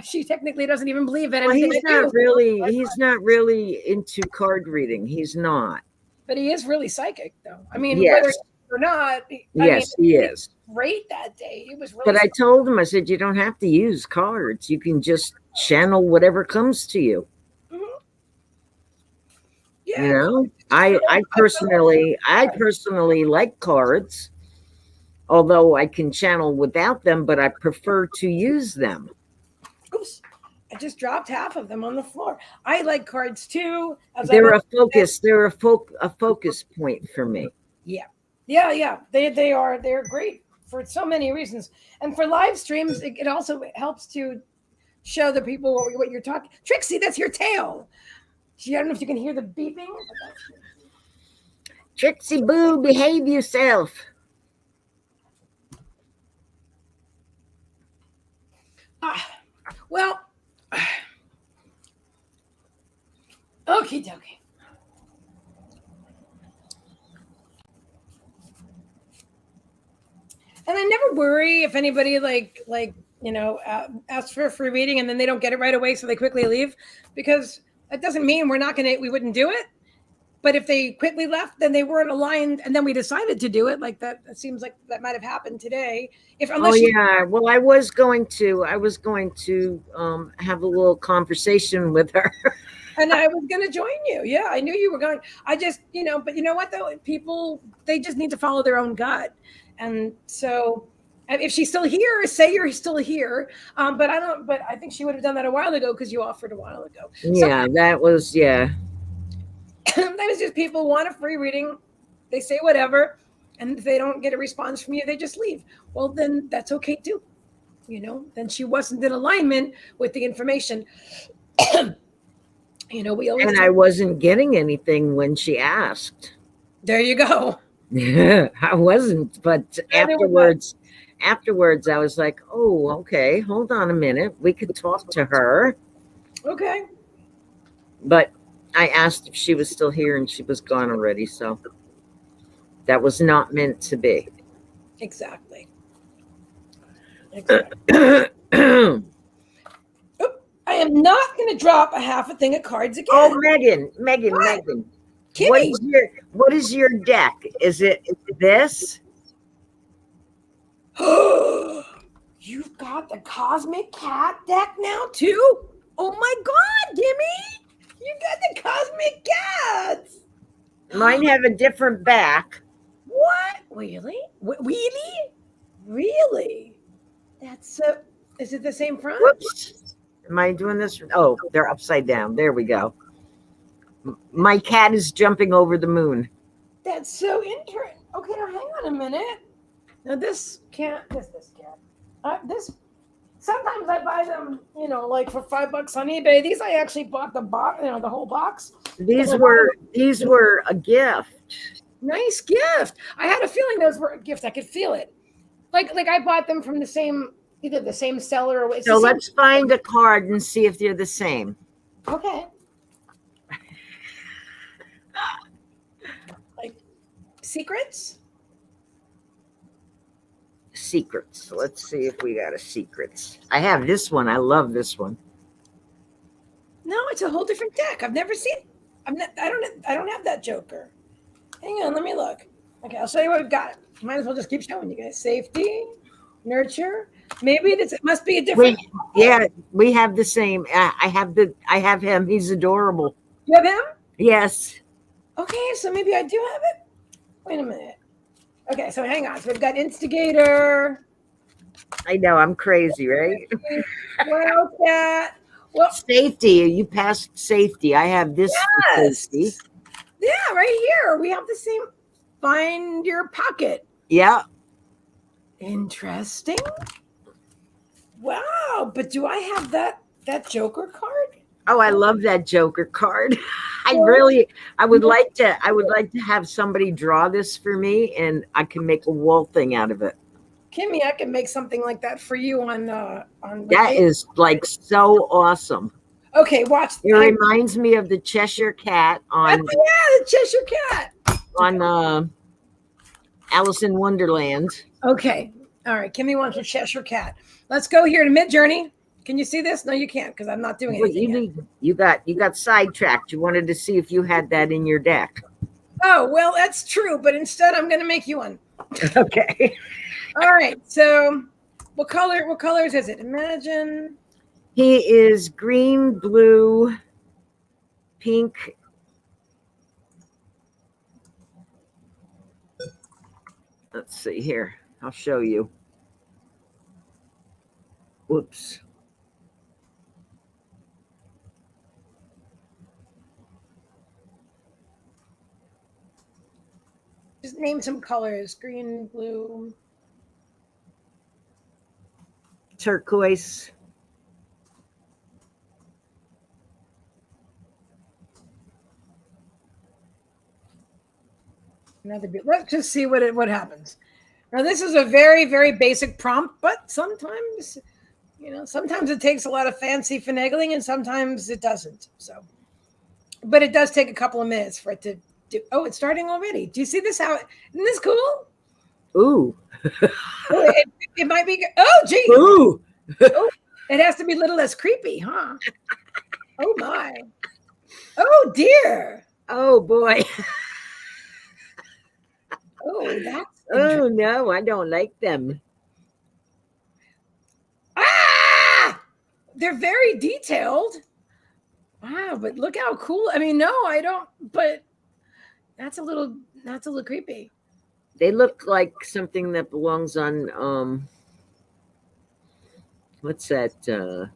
She technically doesn't even believe in anything. Well, he's not really into card reading. He's not. But he is really psychic, though. I mean, yes. Whether or not. Yes, he is. Great that day. He was really. But I told him, I said, you don't have to use cards. You can just channel whatever comes to you. Mm-hmm. Yeah. You know, I personally like cards, although I can channel without them, but I prefer to use them. Oops. I just dropped half of them on the floor. I like cards too. They're a focus. They're a focus point for me. Yeah. They are. They're great for so many reasons. And for live streams, it also helps to show the people what you're talking. Trixie, that's your tail. I don't know if you can hear the beeping. Trixie Boo, behave yourself. Well, okie dokie. And I never worry if anybody asks for a free reading and then they don't get it right away, so they quickly leave, because that doesn't mean we wouldn't do it. But if they quickly left, then they weren't aligned, and then we decided to do it. Like that, it seems like that might have happened today. Well, I was going to have a little conversation with her. And I was going to join you. Yeah, I knew you were going. I just, but you know what though? People, they just need to follow their own gut. And so if she's still here, say you're still here. But I think she would have done that a while ago because you offered a while ago. Yeah, so, that was. That was just people want a free reading. They say whatever. And if they don't get a response from you, they just leave. Well, then that's okay too. Then she wasn't in alignment with the information. We always. And I wasn't getting anything when she asked. There you go. Yeah, I wasn't. But afterwards, I was like, oh, okay, hold on a minute. We could talk to her. Okay. But I asked if she was still here and she was gone already. So that was not meant to be. Exactly. I am not going to drop a half a thing of cards again. Oh, Meagan. Kimmie. What is your deck? Is it this? You've got the Cosmic Cat deck now too? Oh my God, Kimmie! You got the Cosmic Cats. Mine have a different back. What? Really? Really? That's so. Is it the same front? Whoops. Am I doing this? Oh, they're upside down. There we go. My cat is jumping over the moon. That's so interesting. Okay, now hang on a minute. Now this cat. Sometimes I buy them, like for $5 on eBay. These I actually bought the box, the whole box. These were a gift. Nice gift. I had a feeling those were a gift. I could feel it. Like I bought them from either the same seller or. So let's find a card and see if they're the same. Okay. Like secrets. Secrets. Let's see if we got a secrets. I have this one. I love this one. No, it's a whole different deck. I've never seen. I don't have that Joker. Hang on, let me look. Okay, I'll show you what we've got. Might as well just keep showing you guys. Safety, nurture. Maybe it must be a different. We have the same. I have him. He's adorable. You have him? Yes. Okay, so maybe I do have it. Wait a minute. Okay, so hang on. So we've got instigator. I know, I'm crazy, right? Well, cat. Well, Safety. You passed safety. I have this for safety. Yeah, right here. We have the same. Find your pocket. Yeah. Interesting. Wow, but do I have that Joker card? Oh, I love that Joker card. I would like to have somebody draw this for me, and I can make a wall thing out of it. Kimmie, I can make something like that for you on. That is like so awesome. Okay, watch. It reminds me of the Cheshire Cat on. The Cheshire Cat on Alice in Wonderland. Okay, all right. Kimmie wants a Cheshire Cat. Let's go here to Mid Journey. Can you see this? No, you can't because I'm not doing anything. You got sidetracked. You wanted to see if you had that in your deck. Oh well, that's true. But instead, I'm going to make you one. Okay. All right. So, what colors is it? Imagine. He is green, blue, pink. Let's see here. I'll show you. Whoops. Just name some colors. Green, blue. Turquoise. Another bit. Let's just see what happens. Now, this is a very, very basic prompt, but sometimes, sometimes it takes a lot of fancy finagling and sometimes it doesn't. So, but it does take a couple of minutes for it to do. Oh, it's starting already. Do you see this? Isn't this cool? Ooh. It might be. Oh, gee. Ooh. Oh, it has to be a little less creepy, huh? Oh, my. Oh, dear. Oh, boy. Oh, that's. Oh, no, I don't like them. Ah! They're very detailed. Wow, but look how cool. I mean, no, I don't, but that's a little creepy. They look like something that belongs on what's that?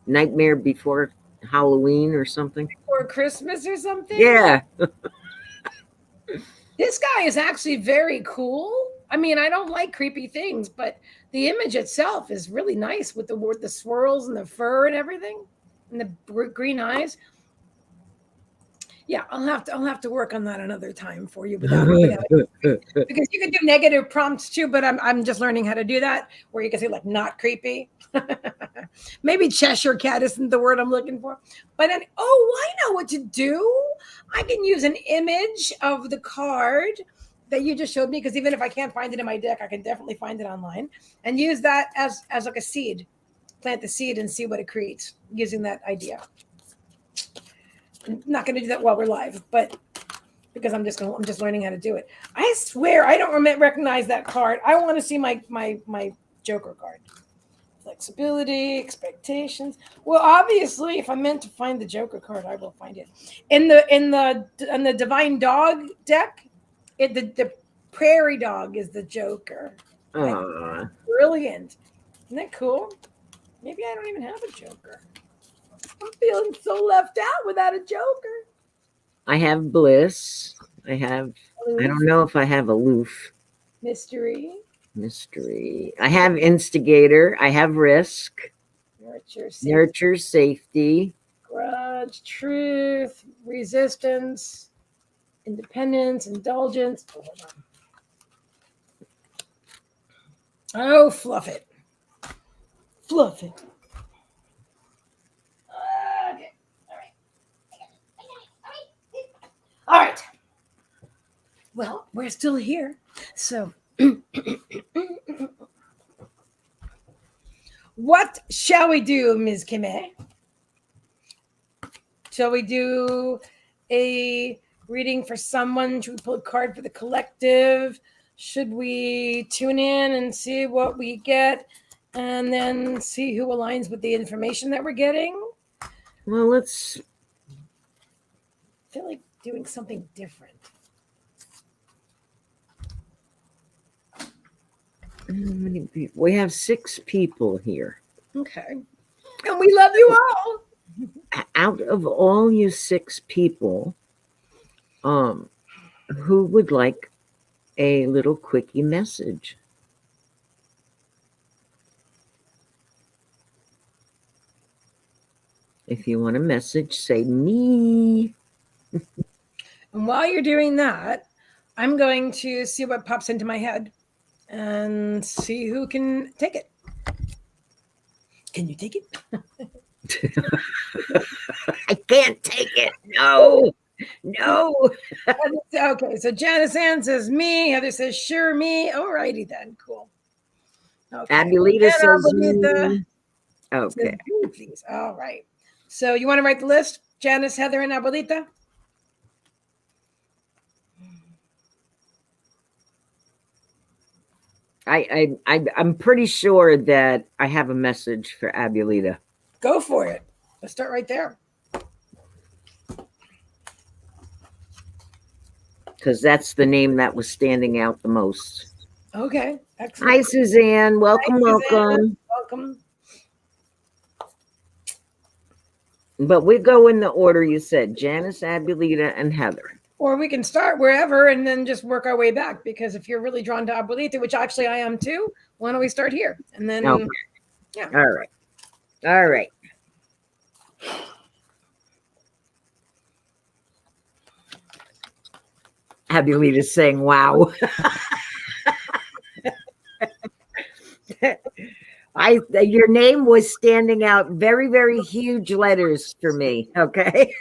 Nightmare Before Halloween or something. Before Christmas or something? Yeah. This guy is actually very cool. I mean, I don't like creepy things, but the image itself is really nice with the swirls and the fur and everything, and the green eyes. Yeah, I'll have to work on that another time for you, because you can do negative prompts too. But I'm just learning how to do that, where you can say like not creepy. Maybe Cheshire Cat isn't the word I'm looking for, but then I know what to do. I can use an image of the card that you just showed me, because even if I can't find it in my deck, I can definitely find it online and use that as like a seed. Plant the seed and see what it creates using that idea. I'm not going to do that while we're live, but because I'm just learning how to do it. I swear I don't recognize that card. I want to see my Joker card. Flexibility, expectations. Well, obviously, if I'm meant to find the Joker card, I will find it. In the Divine Dog deck, the Prairie Dog is the Joker. Brilliant. Isn't that cool? Maybe I don't even have a Joker. I'm feeling so left out without a Joker. I have bliss. I don't know if I have aloof. Mystery. I have instigator. I have risk. Nurture. Safety. Grudge. Truth. Resistance. Independence. Indulgence. Oh, fluff it. Fluff it. Okay. All right. Well, we're still here. So, what shall we do, Ms. Kimmie? Shall we do a reading for someone? Should we pull a card for the collective? Should we tune in and see what we get and then see who aligns with the information that we're getting? Well, I feel like doing something different. How many people? We have 6 people here. Okay. And we love you all. Out of all you 6 people, who would like a little quickie message? If you want a message, say me. And while you're doing that, I'm going to see what pops into my head and see who can take it. Can you take it? I can't take it. No. Okay, so Janice Ann says me. Heather says sure me. All righty then. Cool. Okay. Abulita says me. Okay. Says, please. All right. So you want to write the list? Janice, Heather, and Abuelita? I'm pretty sure that I have a message for Abulita. Go for it. Let's start right there. Because that's the name that was standing out the most. Okay. Excellent. Hi, Suzanne. Welcome, Hi, Suzanne. welcome. Welcome. But we go in the order you said, Janice, Abulita, and Heather. Or we can start wherever and then just work our way back. Because if you're really drawn to Abuelita, which actually I am too, why don't we start here? And then, okay. Yeah. All right. Abulita's saying, wow. Your name was standing out very, very huge letters for me. Okay.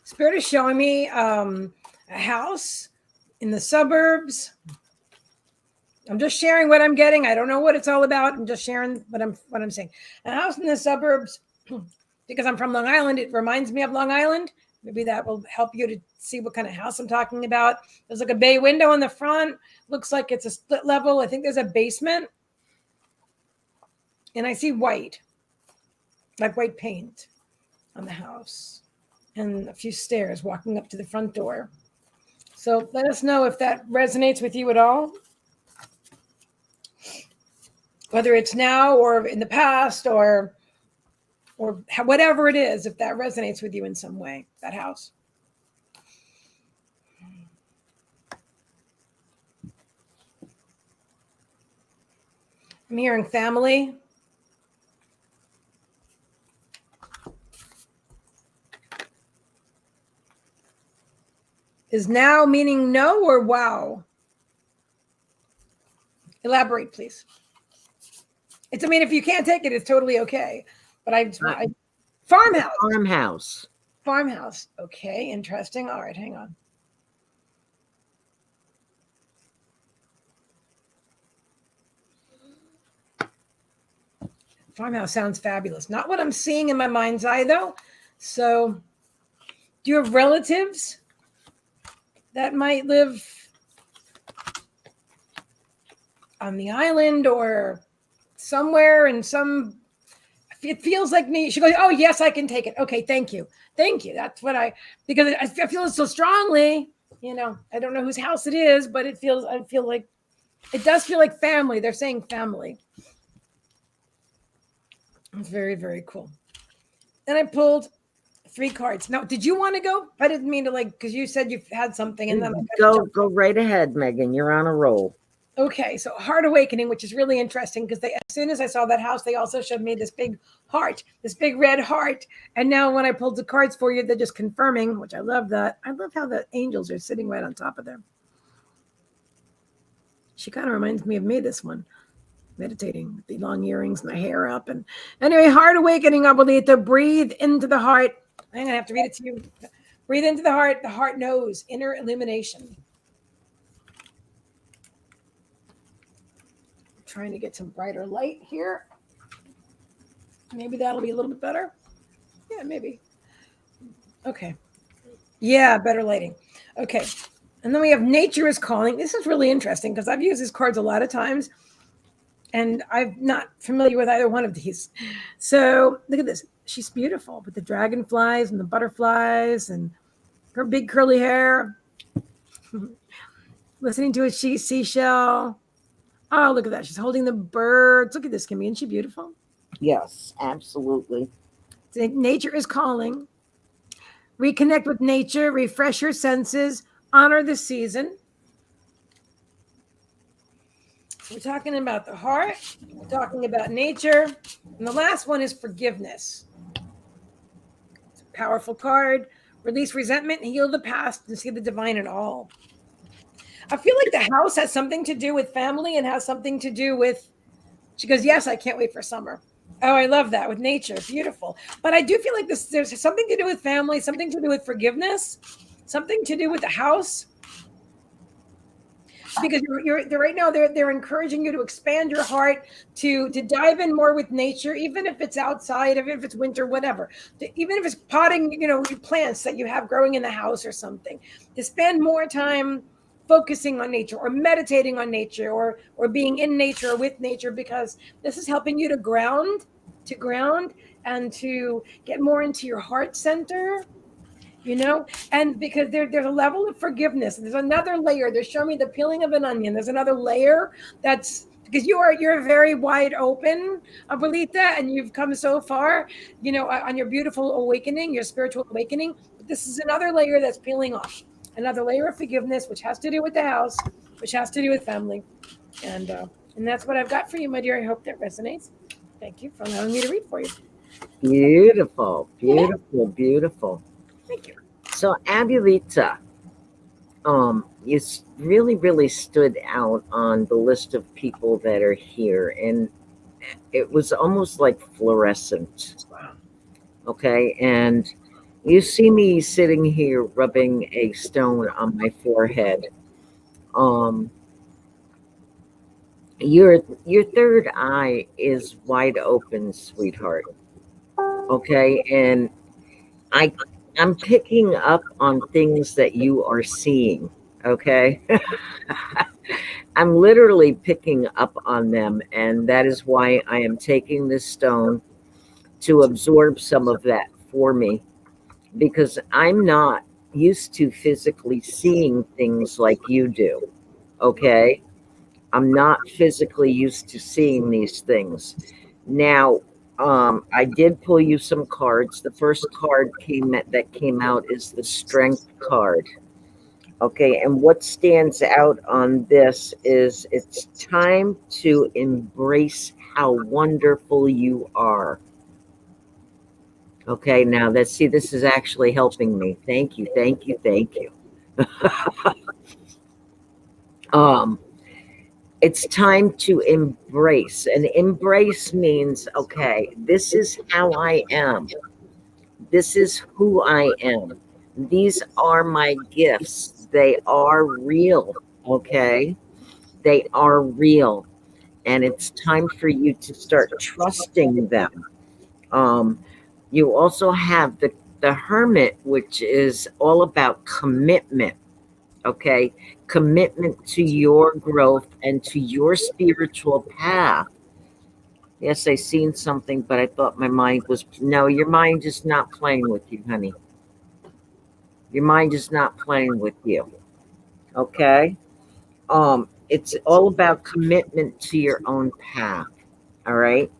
Spirit is showing me a house in the suburbs. I'm just sharing what I'm getting. I don't know what it's all about. I'm just sharing what I'm saying. A house in the suburbs, because I'm from Long Island, it reminds me of Long Island. Maybe that will help you to see what kind of house I'm talking about. There's like a bay window in the front. Looks like it's a split level. I think there's a basement. And I see white, like white paint on the house. And a few stairs walking up to the front door. So let us know if that resonates with you at all. Whether it's now or in the past or whatever it is, if that resonates with you in some way, that house. I'm hearing family. Is now meaning no or wow? Elaborate, please. I mean, if you can't take it, it's totally okay. But farmhouse. Farmhouse. Okay, interesting. All right, hang on. Farmhouse sounds fabulous. Not what I'm seeing in my mind's eye, though. So, do you have relatives that might live on the island or somewhere in some, it feels like me. She goes, oh, yes, I can take it. Okay, thank you. Thank you. That's what because I feel it so strongly, I don't know whose house it is, but it does feel like family. They're saying family. It's very, very cool. Then I pulled 3 cards. Now, did you want to go? I didn't mean to because you said you've had something. And then go right ahead, Megan. You're on a roll. Okay, so heart awakening, which is really interesting because as soon as I saw that house, they also showed me this big heart, this big red heart. And now when I pulled the cards for you, they're just confirming, which I love that. I love how the angels are sitting right on top of them. She kind of reminds me of me, this one. Meditating with the long earrings and the hair up. And anyway, heart awakening, Abuelita, breathe into the heart. I'm going to have to read it to you. Breathe into the heart knows, inner illumination. I'm trying to get some brighter light here. Maybe that'll be a little bit better. Yeah, maybe. Okay. Yeah, better lighting. Okay. And then we have nature is calling. This is really interesting because I've used these cards a lot of times. And I'm not familiar with either one of these. So look at this. She's beautiful with the dragonflies and the butterflies and her big curly hair. Listening to a seashell. Oh, look at that. She's holding the birds. Look at this, Kimmie. Isn't she beautiful? Yes, absolutely. Nature is calling. Reconnect with nature, refresh your senses, honor the season. We're talking about the heart, we're talking about nature, and the last one is forgiveness. It's a powerful card. Release resentment, heal the past, and see the divine in all. I feel like the house has something to do with family and has something to do with, she goes, yes, I can't wait for summer. Oh, I love that with nature. Beautiful. But I do feel like there's something to do with family, something to do with forgiveness, something to do with the house. Because you're right now, they're encouraging you to expand your heart, to dive in more with nature, even if it's outside, even if it's winter, whatever. Even if it's potting, your plants that you have growing in the house or something. To spend more time focusing on nature or meditating on nature or being in nature or with nature, because this is helping you to ground and to get more into your heart center, and because there's a level of forgiveness. There's another layer. They're showing me the peeling of an onion. There's another layer that's because you're very wide open, Abuelita, and you've come so far, on your beautiful awakening, your spiritual awakening. But this is another layer that's peeling off. Another layer of forgiveness, which has to do with the house, which has to do with family. And that's what I've got for you, my dear. I hope that resonates. Thank you for allowing me to read for you. Beautiful, beautiful, beautiful. Thank you. So, Abuelita, you really, really stood out on the list of people that are here. And it was almost like fluorescent. Wow. Okay. And you see me sitting here rubbing a stone on my forehead. Your third eye is wide open, sweetheart. Okay. And I'm picking up on things that you are seeing. Okay. I'm literally picking up on them. And that is why I am taking this stone to absorb some of that for me, because I'm not used to physically seeing things like you do. Okay. I'm not physically used to seeing these things. Now, I did pull you some cards. The first card that came out is the Strength card. Okay, and what stands out on this is it's time to embrace how wonderful you are. Okay, now this is actually helping me. Thank you, thank you, thank you. It's time to embrace. And embrace means, okay, this is how I am. This is who I am. These are my gifts. They are real, okay? They are real. And it's time for you to start trusting them. You also have the Hermit, which is all about commitment. Okay, commitment to your growth and to your spiritual path. Yes, I seen something, but I thought my mind was, no, your mind is not playing with you, honey. Your mind is not playing with you. Okay. It's all about commitment to your own path. All right.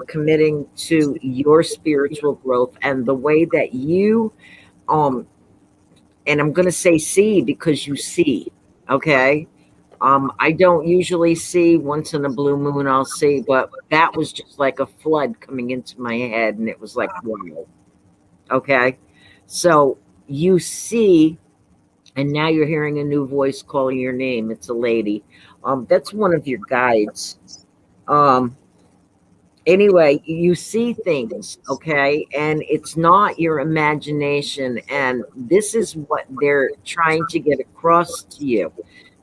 Committing to your spiritual growth and the way that you and I'm going to say see because you see, okay? I don't usually see. Once in a blue moon I'll see, but that was just like a flood coming into my head, and it was like, wow. Okay? So you see, and now you're hearing a new voice calling your name. It's a lady. That's one of your guides. Anyway, you see things, okay, and it's not your imagination, and this is what they're trying to get across to you,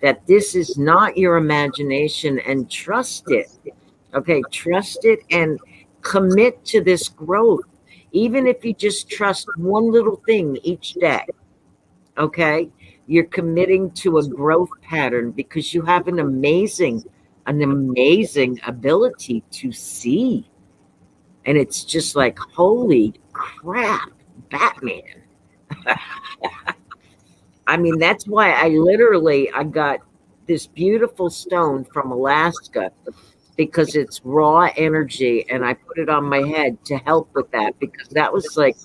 that this is not your imagination, and trust it. Okay, trust it and commit to this growth, even if you just trust one little thing each day. Okay, you're committing to a growth pattern because you have an amazing an amazing ability to see. And it's just like, holy crap, Batman. I mean, that's why I got this beautiful stone from Alaska, because it's raw energy, and I put it on my head to help with that, because that was like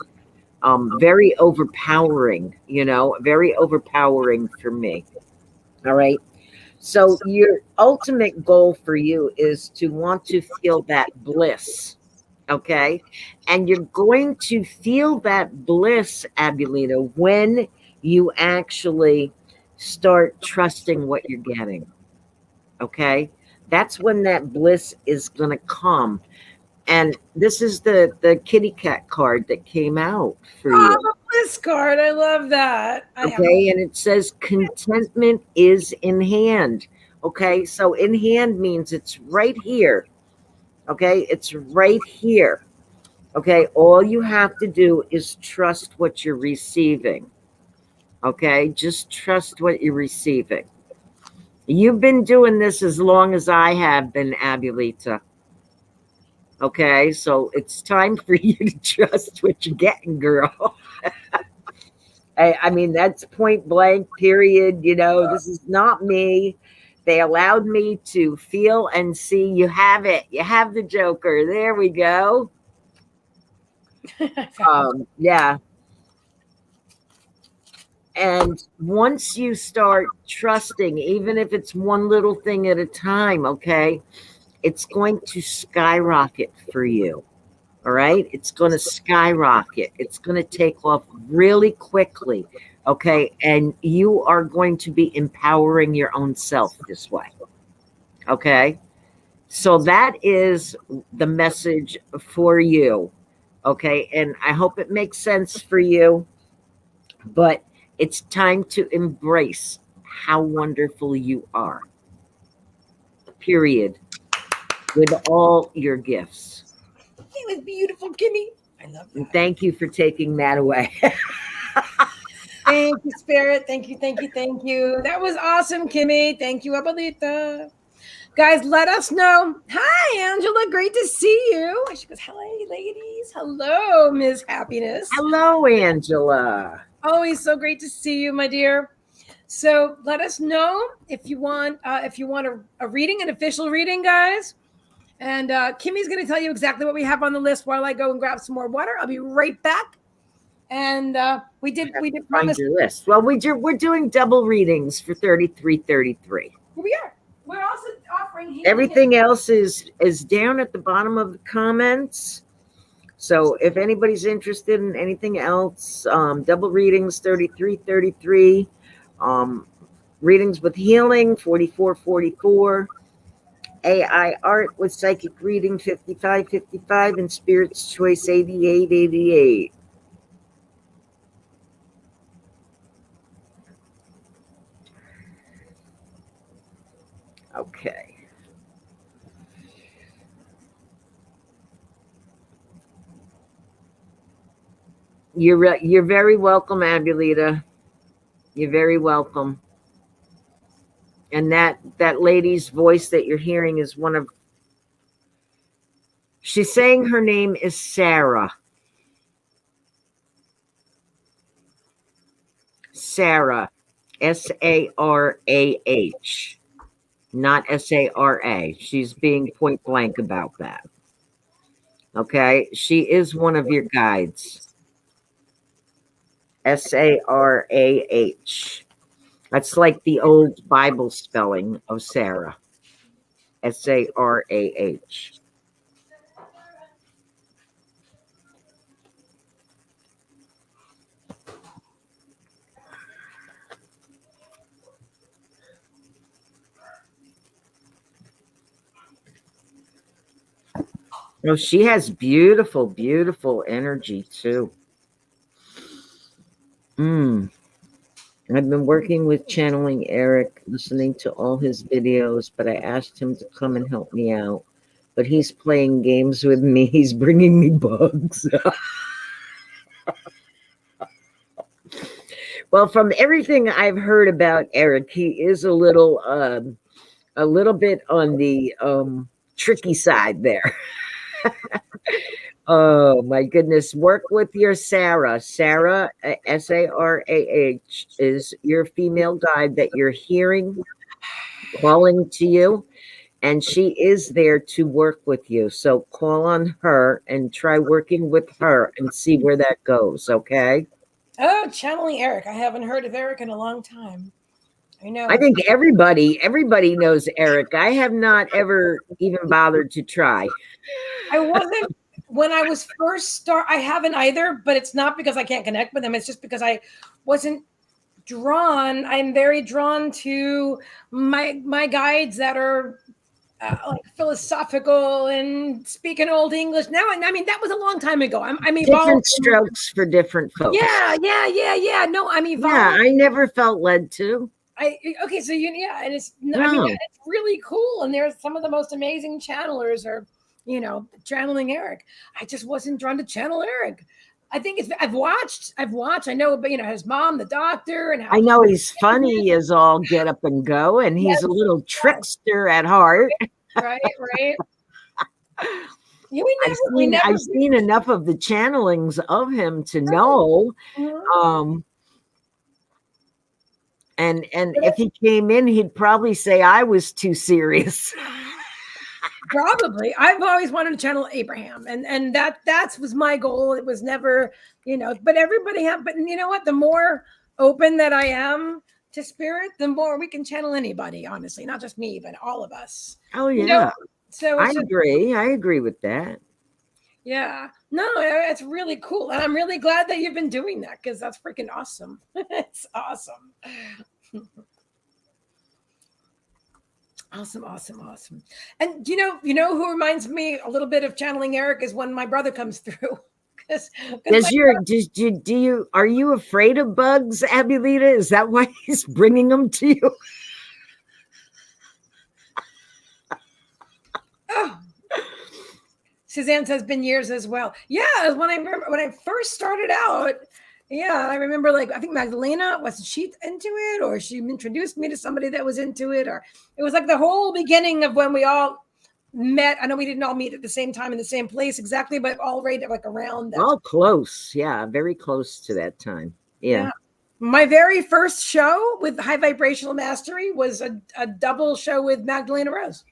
very overpowering, very overpowering for me. All right. So your ultimate goal for you is to want to feel that bliss. Okay. And you're going to feel that bliss, Abulita, when you actually start trusting what you're getting. Okay. That's when that bliss is going to come. And this is the kitty cat card that came out for you. Oh, bliss card. I love that. Okay. And it says contentment is in hand. Okay. So in hand means it's right here. Okay. It's right here. Okay. All you have to do is trust what you're receiving. Okay. Just trust what you're receiving. You've been doing this as long as I have been, Abulita. Okay, so it's time for you to trust what you're getting, girl. I mean, that's point blank, period. This is not me. They allowed me to feel and see. You have it. You have the Joker. There we go. Yeah. And once you start trusting, even if it's one little thing at a time, okay, it's going to skyrocket for you. All right. It's going to skyrocket. It's going to take off really quickly. Okay. And you are going to be empowering your own self this way. Okay. So that is the message for you. Okay. And I hope it makes sense for you. But it's time to embrace how wonderful you are. Period. With all your gifts. It was beautiful, Kimmie. I love that. And thank you for taking that away. Thank you, Spirit. Thank you, thank you, thank you. That was awesome, Kimmie. Thank you, Abulita. Guys, let us know. Hi, Angela. Great to see you. She goes, hello, ladies. Hello, Ms. Happiness. Hello, Angela. Always so great to see you, my dear. So let us know if you want a reading, an official reading, guys. And Kimmie's going to tell you exactly what we have on the list while I go and grab some more water. I'll be right back. And we did promise your list. Well, we're doing double readings for 3333. We are. We're also offering everything else is down at the bottom of the comments. So if anybody's interested in anything else, double readings 3333, readings with healing 4444. AI art with psychic reading 5555, and Spirit's Choice 8888. Okay. You're very welcome, Abulita. You're very welcome. And that lady's voice that you're hearing is she's saying her name is Sarah. Sarah, S-A-R-A-H, not S-A-R-A. She's being point blank about that. Okay, she is one of your guides. S-A-R-A-H. That's like the old Bible spelling of Sarah. S-A-R-A-H. Oh, she has beautiful, beautiful energy too. I've been working with channeling Eric, listening to all his videos, but I asked him to come and help me out. But he's playing games with me. He's bringing me bugs. Well, from everything I've heard about Eric, he is a little a little bit on the tricky side there. Oh my goodness. Work with your Sarah. Sarah, Sarah, is your female guide that you're hearing calling to you. And she is there to work with you. So call on her and try working with her and see where that goes. Okay. Oh, channeling Eric. I haven't heard of Eric in a long time. I know. I think everybody knows Eric. I have not ever even bothered to try. I wasn't when I was first I haven't either, but it's not because I can't connect with him. It's just because I wasn't drawn. I'm very drawn to my guides that are like philosophical and speaking old English. Now, I mean, that was a long time ago. I'm evolved. Different strokes for different folks. Yeah. No, I'm evolved. Yeah, I never felt led to. Okay, so and it's I mean, it's really cool, and there's some of the most amazing channelers are, channeling Eric. I just wasn't drawn to channel Eric. I think I've watched, I know, but his mom, the doctor, and I know he's funny as all get up and go, and he's a little trickster at heart. Right. I've seen enough of the channelings of him to know. And if he came in, he'd probably say I was too serious. Probably. I've always wanted to channel Abraham, and that was my goal. It was never, but everybody but you know what? The more open that I am to spirit, the more we can channel anybody, honestly, not just me, but all of us. Oh yeah. So I agree with that. Yeah. No, it's really cool. And I'm really glad that you've been doing that, because that's freaking awesome. It's awesome. Awesome. And you know who reminds me a little bit of channeling Eric is when my brother comes through. Are you afraid of bugs, Abulita? Is that why he's bringing them to you? Oh. Suzanne says been years as well. Yeah, when I first started out. Yeah, I remember, I think Magdalena, wasn't she into it, or she introduced me to somebody that was into it, or it was like the whole beginning of when we all met. I know we didn't all meet at the same time in the same place exactly, but all right, around that. All close. Yeah, very close to that time. Yeah. My very first show with High Vibrational Mastery was a double show with Magdalena Rose.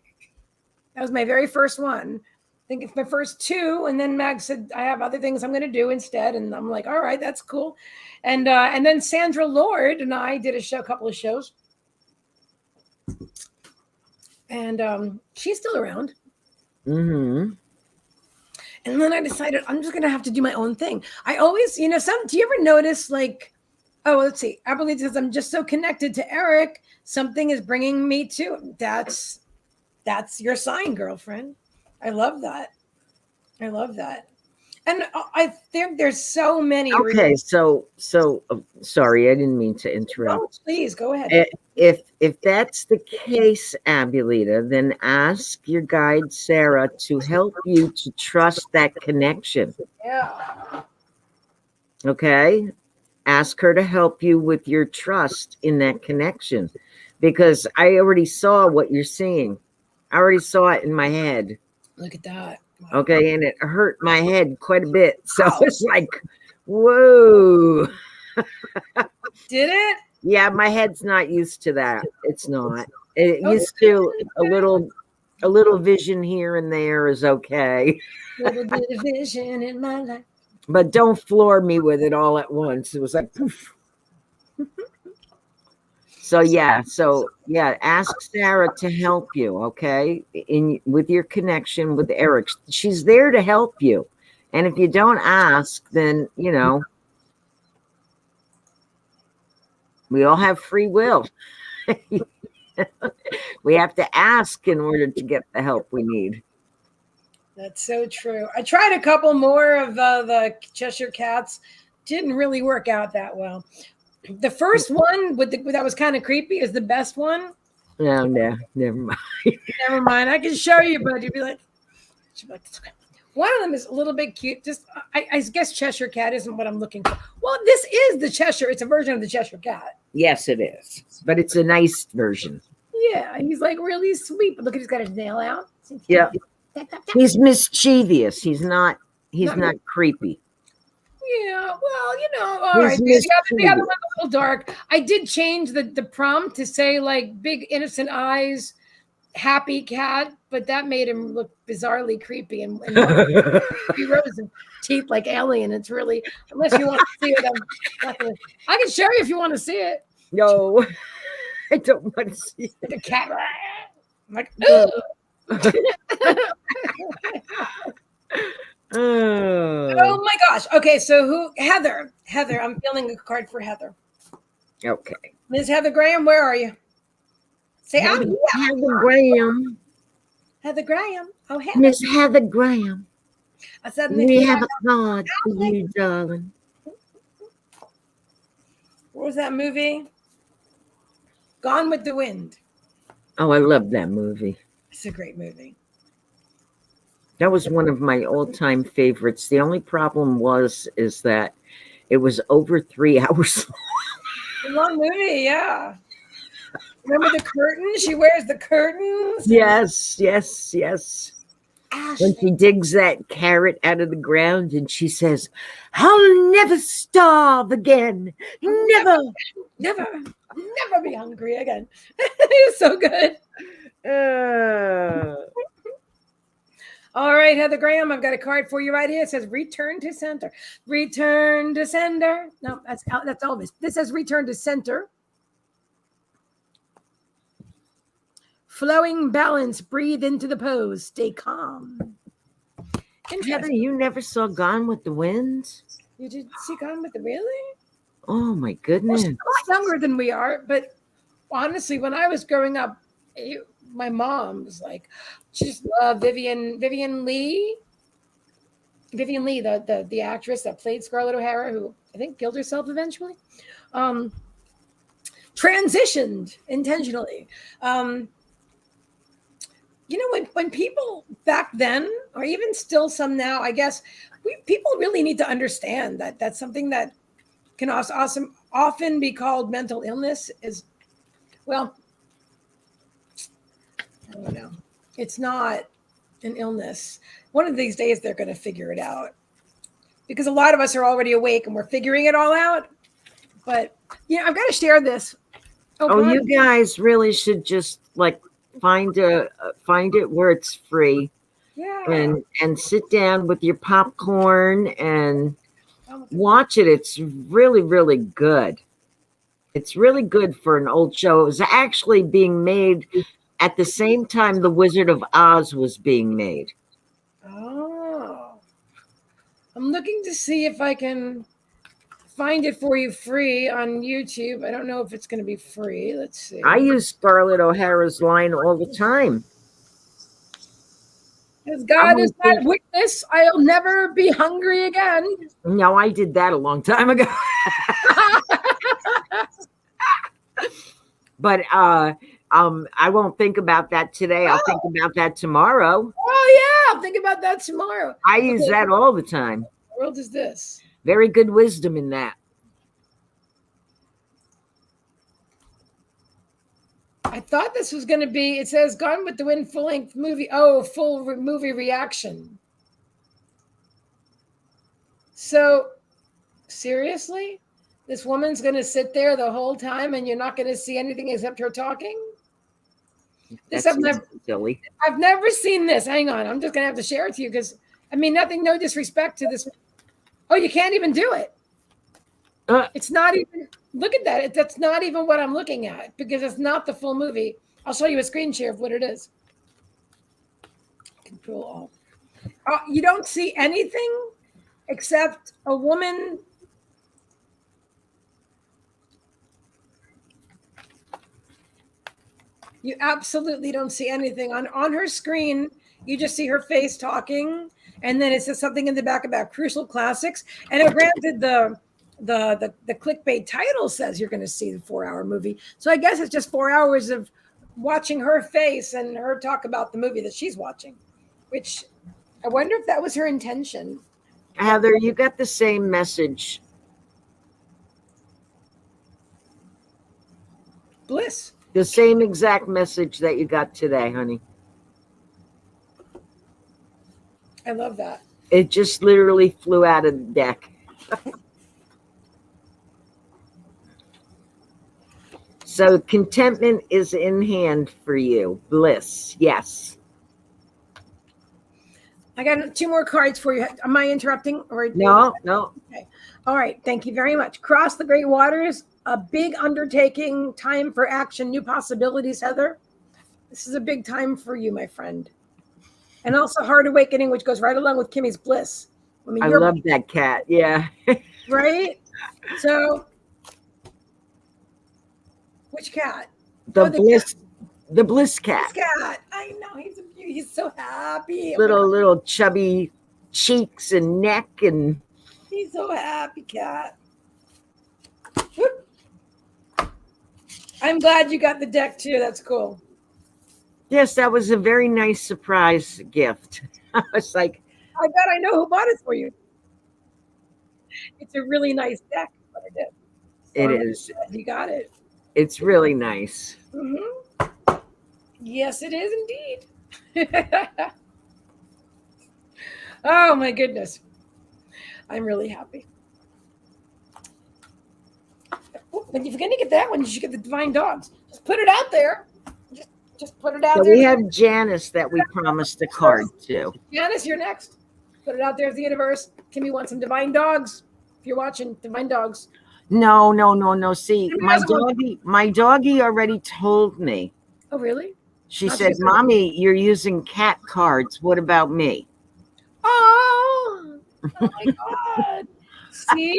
That was my very first one. I think it's my first two, and then Mag said I have other things I'm going to do instead, and I'm like, all right, that's cool. And then Sandra Lord and I did a couple of shows, and she's still around. Mm-hmm. And then I decided I'm just going to have to do my own thing. I always, do you ever notice let's see, I believe because I'm just so connected to Eric, something is bringing me to him. That's your sign, girlfriend. I love that. And I think there's so many. Okay, so sorry, I didn't mean to interrupt. Oh, please go ahead. If that's the case, Abulita, then ask your guide Sarah to help you to trust that connection. Yeah. Okay? Ask her to help you with your trust in that connection, because I already saw what you're seeing. I already saw it in my head. Look at that. Wow. Okay, and it hurt my head quite a bit. So it's like, whoa. Did it? Yeah, my head's not used to that. It's not. It used to a little vision here and there is okay. A little bit of vision in my life. But don't floor me with it all at once. It was like poof. So ask Sarah to help you, okay? With your connection with Eric. She's there to help you. And if you don't ask, then, we all have free will. We have to ask in order to get the help we need. That's so true. I tried a couple more of the Cheshire Cats. Didn't really work out that well. The first one that was kind of creepy is the best one. No, never mind. Never mind. I can show you, but she'd be like, one of them is a little bit cute. Just, I guess Cheshire Cat isn't what I'm looking for. Well, this is the Cheshire. It's a version of the Cheshire Cat. Yes, it is. But it's a nice version. Yeah, he's like really sweet. But look, he's got his nail out. Yeah. He's mischievous. He's not creepy. Yeah, well, all He's right. The other mischievous. one's a little dark. I did change the prompt to say like big innocent eyes, happy cat, but that made him look bizarrely creepy and he rows his teeth like alien. It's really, unless you want to see it, I'm not gonna. I can show you if you want to see it. No, I don't want to see it. The cat, I'm like, oh my gosh. Okay, so Heather, I'm feeling a card for Heather. Okay. Ms. Heather Graham, where are you? Say, Heather, I'm here. Heather Graham. Heather Graham. Oh, Heather. Miss Heather Graham. I said, We have a card for you, darling. What was that movie? Gone with the Wind. Oh, I love that movie. It's a great movie. That was one of my all-time favorites. The only problem is that it was over 3 hours long. Long movie, yeah. Remember the curtain? She wears the curtains. Yes. Ashley. When she digs that carrot out of the ground and she says, I'll never starve again. Never be hungry again. It was so good. All right, Heather Graham, I've got a card for you right here. It says return to center. Return to sender. No, that's Elvis. This says return to center. Flowing balance. Breathe into the pose. Stay calm. Heather, you never saw Gone with the Wind? You did see Gone with the really? Oh my goodness. Well, she's a lot younger than we are, but honestly, when I was growing up, my mom was like, she just loved Vivian Lee. Vivian Lee, the actress that played Scarlett O'Hara, who I think killed herself eventually. Transitioned intentionally. When people back then, or even still some now, I guess people really need to understand that that's something that can also often be called mental illness is, well, I don't know. It's not an illness. One of these days they're going to figure it out because a lot of us are already awake and we're figuring it all out. But I've got to share this. You guys really should just find it where it's free. Yeah. And sit down with your popcorn and watch it. It's really, really good. It's really good for an old show. It was actually being made at the same time The Wizard of Oz was being made. Oh. I'm looking to see if I can find it for you free on YouTube. I don't know if it's going to be free. Let's see. I use Scarlett O'Hara's line all the time. As God is my witness, I'll never be hungry again. No, I did that a long time ago. But I won't think about that today. I'll think about that tomorrow. Oh yeah, I'll think about that tomorrow. I use that all the time. What world is this? Very good wisdom in that. I thought this was going to be, it says Gone with the Wind full-length movie. Oh, full movie reaction. So, seriously? This woman's going to sit there the whole time and you're not going to see anything except her talking? I've never seen this. Hang on. I'm just going to have to share it to you because, no disrespect to this. Oh, you can't even do it. It's not even, look at that. That's not even what I'm looking at because it's not the full movie. I'll show you a screen share of what it is. Control Alt. You don't see anything except a woman. You absolutely don't see anything on her screen. You just see her face talking. And then it says something in the back about Crucial Classics. And granted, the clickbait title says you're going to see the 4-hour movie. So I guess it's just 4 hours of watching her face and her talk about the movie that she's watching, which I wonder if that was her intention. Heather, you got the same message. Bliss. The same exact message that you got today, honey. I love that. It just literally flew out of the deck. So contentment is in hand for you. Bliss, yes. I got 2 more cards for you. Am I interrupting? Or No. Okay. All right. Thank you very much. Cross the great waters. A big undertaking. Time for action. New possibilities, Heather. This is a big time for you, my friend. And also hard awakening, which goes right along with Kimmie's bliss. I love that cat. Yeah. Right? So, which cat? The bliss cat. This cat. I know. He's so happy. Little chubby cheeks and neck, and he's so happy, cat. I'm glad you got the deck too. That's cool. Yes, that was a very nice surprise gift. I was like, I bet I know who bought it for you. It's a really nice deck. What I did. So it is. You got it. It's really nice. Mm-hmm. Yes, it is indeed. Oh my goodness. I'm really happy. When you're going to get that one, you should get the Divine Dogs. Just put it out there. Just put it out So there. we have Janice that we promised a card to. Janice, you're next. Put it out there to the universe. Kimmie wants some Divine Dogs. If you're watching, Divine Dogs. No. See, my doggie already told me. Oh, really? She said, Mommy, you're using cat cards. What about me? Oh my God. See?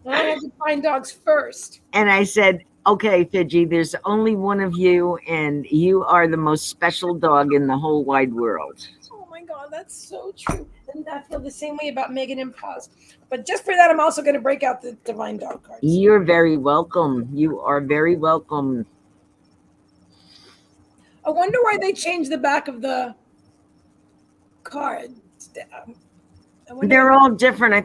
I have to find dogs first. And I said, okay, Fidji, there's only one of you, and you are the most special dog in the whole wide world. Oh my God, that's so true. And I feel the same way about Meagan and Paz. But just for that, I'm also going to break out the Divine Dog cards. You're very welcome. You are very welcome. I wonder why they changed the back of the card. They're all different. I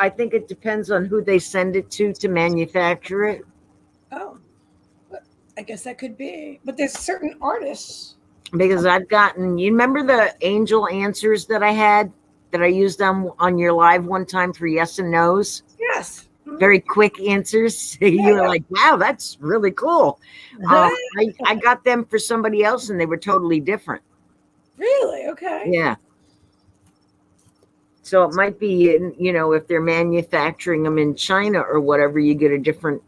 think it depends on who they send it to manufacture it. Oh, I guess that could be. But there's certain artists. Because I've gotten, you remember the angel answers that I had that I used on your live one time for yes and no's? Yes. Very quick answers. You were like, wow, that's really cool. I got them for somebody else and they were totally different. Really? Okay. Yeah. So it might be, if they're manufacturing them in China or whatever, you get a different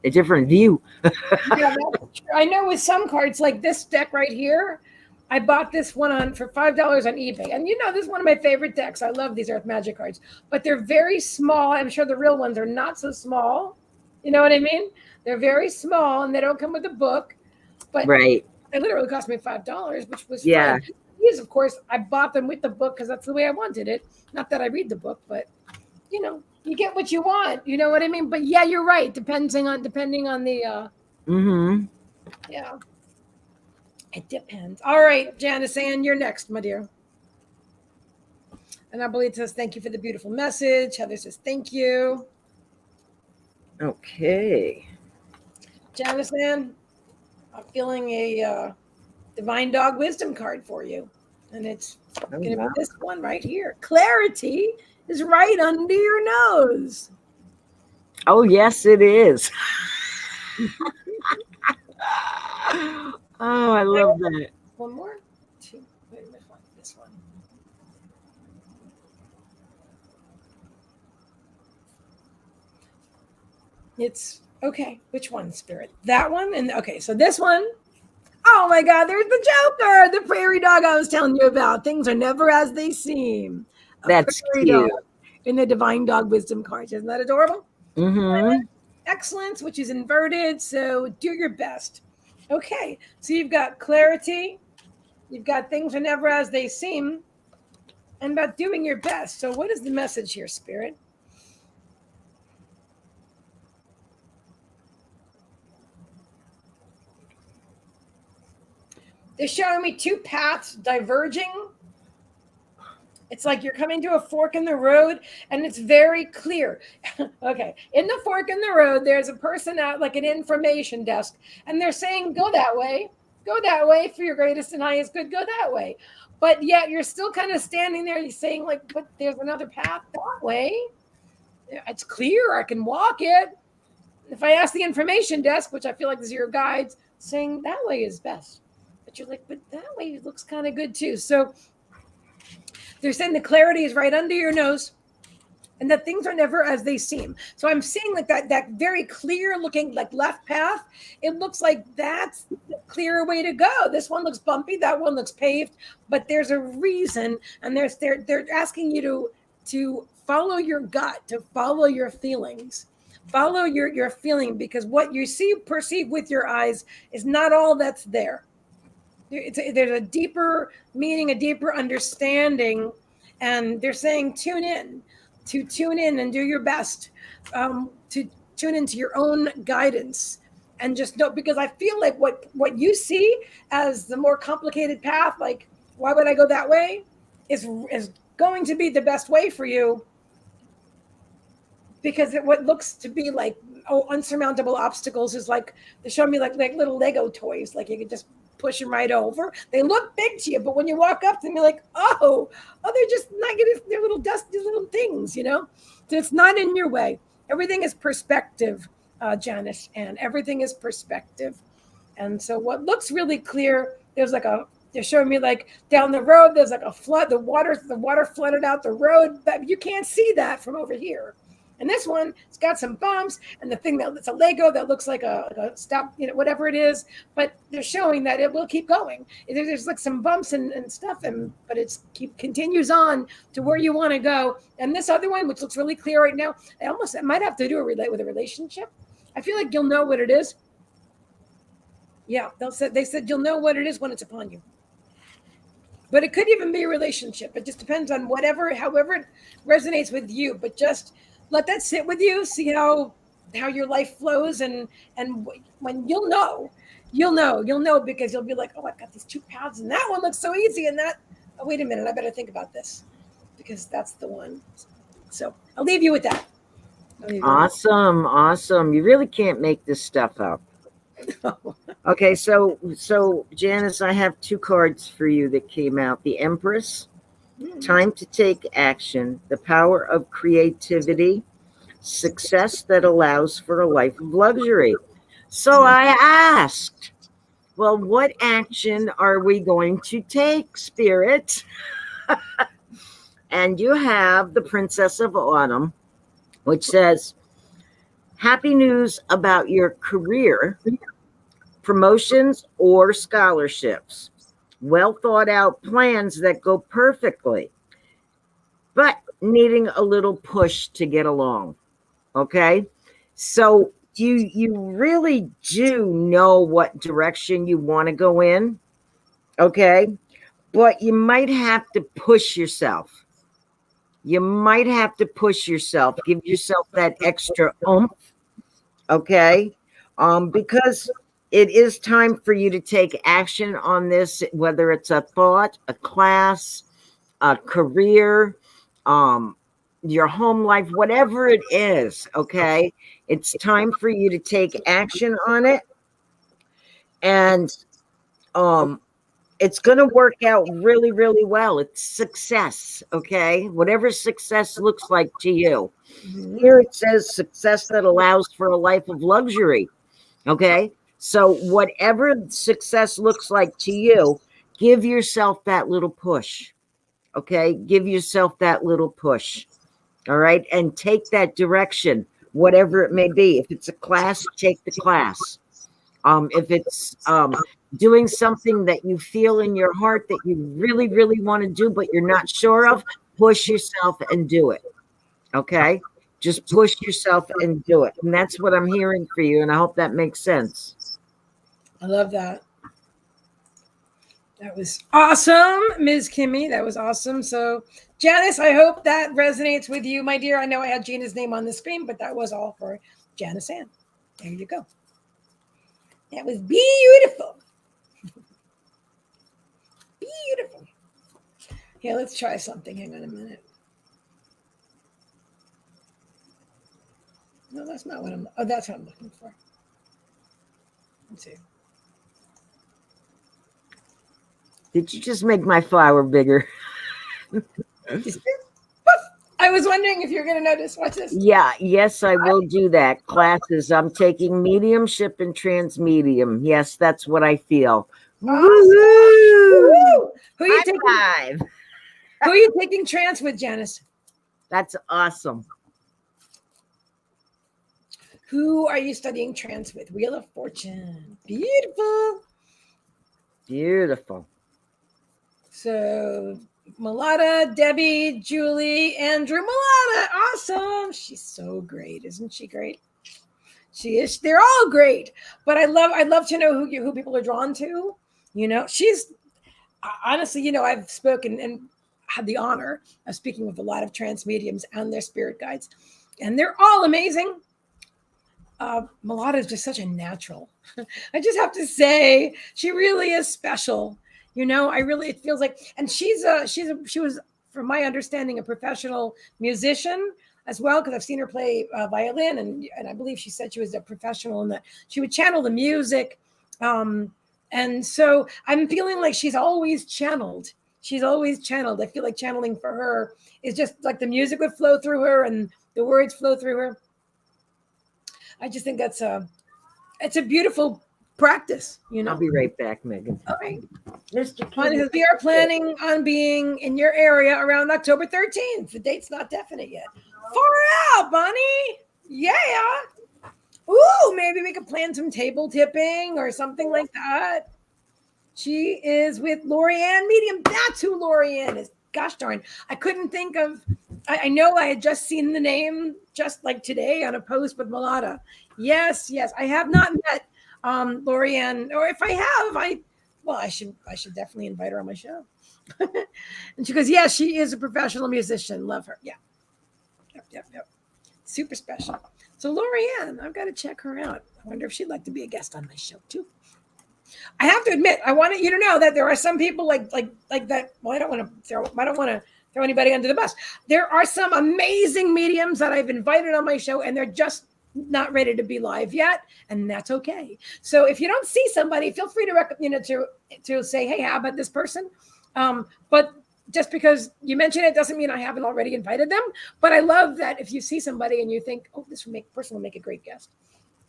view. Yeah, that's true. I know with some cards like this deck right here, I bought this one for $5 on eBay. And this is one of my favorite decks. I love these Earth Magic cards, but they're very small. I'm sure the real ones are not so small. You know what I mean? They're very small and they don't come with a book. But right. They literally cost me $5, which was fun. These, of course, I bought them with the book because that's the way I wanted it. Not that I read the book, but you get what you want. You know what I mean? But yeah, you're right. Depending on the yeah. It depends. All right, Janice Ann, you're next, my dear. And I believe it says thank you for the beautiful message. Heather says thank you. Okay. Janice Ann, I'm feeling a Divine Dog Wisdom card for you. And it's going to be this one right here. Clarity is right under your nose. Oh, yes, it is. Oh, I love that. One more? Two. Wait, this one. It's okay. Which one, Spirit? That one? And okay, so this one. Oh my God, there's the Joker, the prairie dog I was telling you about. Things are never as they seem. That's cute. In the Divine Dog Wisdom cards. Isn't that adorable? Mm-hmm. Excellence, which is inverted. So do your best. Okay, so you've got clarity. You've got things are never as they seem. And about doing your best. So what is the message here, Spirit? They're showing me two paths diverging. It's like you're coming to a fork in the road and it's very clear. Okay. In the fork in the road, there's a person at like an information desk and they're saying, go that way for your greatest and highest good, go that way. But yet you're still kind of standing there. You're saying like, but there's another path that way. It's clear. I can walk it. If I ask the information desk, which I feel like is your guides, saying that way is best. But you're like, but that way looks kind of good too. So they're saying the clarity is right under your nose and that things are never as they seem. So I'm seeing like that very clear looking like left path. It looks like that's the clearer way to go. This one looks bumpy. That one looks paved, but there's a reason. And they're asking you to follow your gut, to follow your feelings, follow your feeling, because what you perceive with your eyes is not all that's there. There's a deeper meaning, a deeper understanding, and they're saying tune in and do your best to tune into your own guidance, and just know, because I feel like what you see as the more complicated path, like why would I go that way, is going to be the best way for you, because what looks to be like unsurmountable obstacles is like they show me like little Lego toys, like you can just push them right over. They look big to you, but when you walk up to them, you're like, oh, they're just negative. They're little dusty little things, you know. So it's not in your way. Everything is perspective, Janice, and everything is perspective. And so what looks really clear, they're showing me like down the road, there's like a flood. The water flooded out the road, but you can't see that from over here. And this one, it's got some bumps, and the thing it's a Lego that looks like a stop, you know, whatever it is. But they're showing that it will keep going. There's like some bumps and stuff, but continues on to where you want to go. And this other one, which looks really clear right now, it might have to do with a relationship. I feel like you'll know what it is. Yeah, they said you'll know what it is when it's upon you. But it could even be a relationship. It just depends on however it resonates with you. But just let that sit with you, see how your life flows, and when you'll know, because you'll be like, oh, I've got these two paths, and that one looks so easy, and wait a minute, I better think about this, because that's the one. So I'll leave you with that. Awesome. You really can't make this stuff up. Okay, so Janice, I have two cards for you that came out. The Empress. Time to take action, the power of creativity, success that allows for a life of luxury. So I asked, well, what action are we going to take, Spirit? And you have the Princess of Autumn, which says, happy news about your career, promotions or scholarships. Well thought out plans that go perfectly, but needing a little push to get along. Okay. So you really do know what direction you want to go in. Okay. But you might have to push yourself. Give yourself that extra oomph. Okay. Because it is time for you to take action on this, whether it's a thought, a class, a career, your home life, whatever it is. Okay. It's time for you to take action on it. And it's going to work out really, really well. It's success. Okay. Whatever success looks like to you. Here it says success that allows for a life of luxury. Okay. So whatever success looks like to you, give yourself that little push. Okay. Give yourself that little push. All right. And take that direction, whatever it may be. If it's a class, take the class. If it's doing something that you feel in your heart that you really, really want to do, but you're not sure of, push yourself and do it. Okay. Just push yourself and do it. And that's what I'm hearing for you. And I hope that makes sense. I love that. That was awesome, Ms. Kimmie. That was awesome. So, Janice, I hope that resonates with you, my dear. I know I had Gina's name on the screen, but that was all for Janice Ann. There you go. That was beautiful. Beautiful. Yeah, let's try something. Hang on a minute. No, that's not what that's what I'm looking for. Let's see. Did you just make my flower bigger? I was wondering if you're going to notice. Watch this. Yeah, yes, I will do that. Classes. I'm taking mediumship and transmedium. Yes, that's what I feel. Awesome. Woo! Who are you taking? Five. Who are you taking trance with, Janice? That's awesome. Who are you studying trance with? Wheel of Fortune. Beautiful. Beautiful. So Mulata, Debbie, Julie, Andrew, Mulata. Awesome. She's so great. Isn't she great? She is. They're all great. But I'd love to know who people are drawn to. You know, she's honestly, you know, I've spoken and had the honor of speaking with a lot of trance mediums and their spirit guides, and they're all amazing. Mulata is just such a natural. I just have to say, she really is special. You know, it feels like, and she was, from my understanding, a professional musician as well, because I've seen her play violin, and I believe she said she was a professional and that she would channel the music. And so I'm feeling like she's always channeled. She's always channeled. I feel like channeling for her is just like the music would flow through her and the words flow through her. I just think it's a beautiful practice, you know. I'll be right back, Megan. All right. Mr. Kimmie, we are planning on being in your area around October 13th. The date's not definite yet. Far out, Bonnie. Yeah. Ooh, maybe we could plan some table tipping or something like that. She is with Lorianne Medium. That's who Lorianne is. Gosh darn. I couldn't think of, I know I had just seen the name just like today on a post with Mulata. Yes. I have not met Lorianne, or if I have, I should definitely invite her on my show. And she goes, yeah, she is a professional musician. Love her. Yeah. Yep. Super special. So Lorianne, I've got to check her out. I wonder if she'd like to be a guest on my show too. I have to admit, I want you to know that there are some people like that. Well, I don't want to throw anybody under the bus. There are some amazing mediums that I've invited on my show, and they're just not ready to be live yet, and that's okay. So if you don't see somebody, feel free to say, hey, how about this person? But just because you mention it doesn't mean I haven't already invited them. But I love that if you see somebody and you think, oh, this person will make a great guest,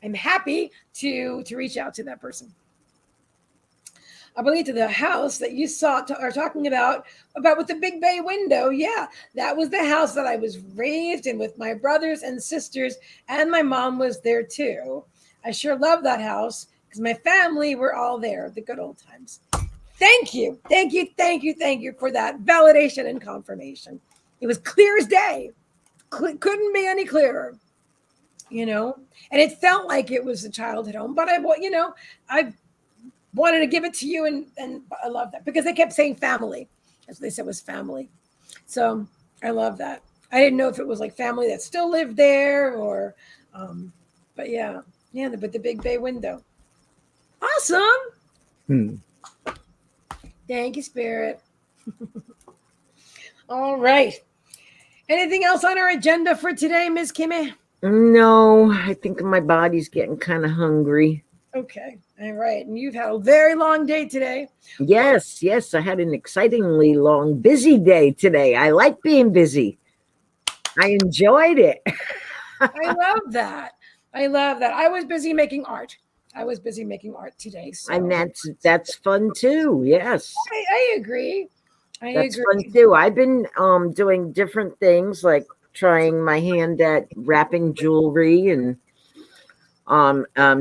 I'm happy to reach out to that person. I believe to the house that you are talking about with the big bay window. Yeah, that was the house that I was raised in with my brothers and sisters, and my mom was there too. I sure love that house because my family were all there, the good old times. Thank you for that validation and confirmation. It was clear as day. Couldn't be any clearer, you know, and it felt like it was a childhood home, but I wanted to give it to you, and I love that because they kept saying family. As they said, was family. So I love that. I didn't know if it was like family that still lived there or, but yeah, but the big bay window. Awesome. Thank you, Spirit. All right. Anything else on our agenda for today, Ms. Kimmie? No, I think my body's getting kind of hungry. Okay. All right. And you've had a very long day today. Yes. I had an excitingly long, busy day today. I like being busy. I enjoyed it. I love that. I was busy making art. Today. So. And that's fun too. Yes. I agree. That's fun too. I've been doing different things, like trying my hand at wrapping jewelry and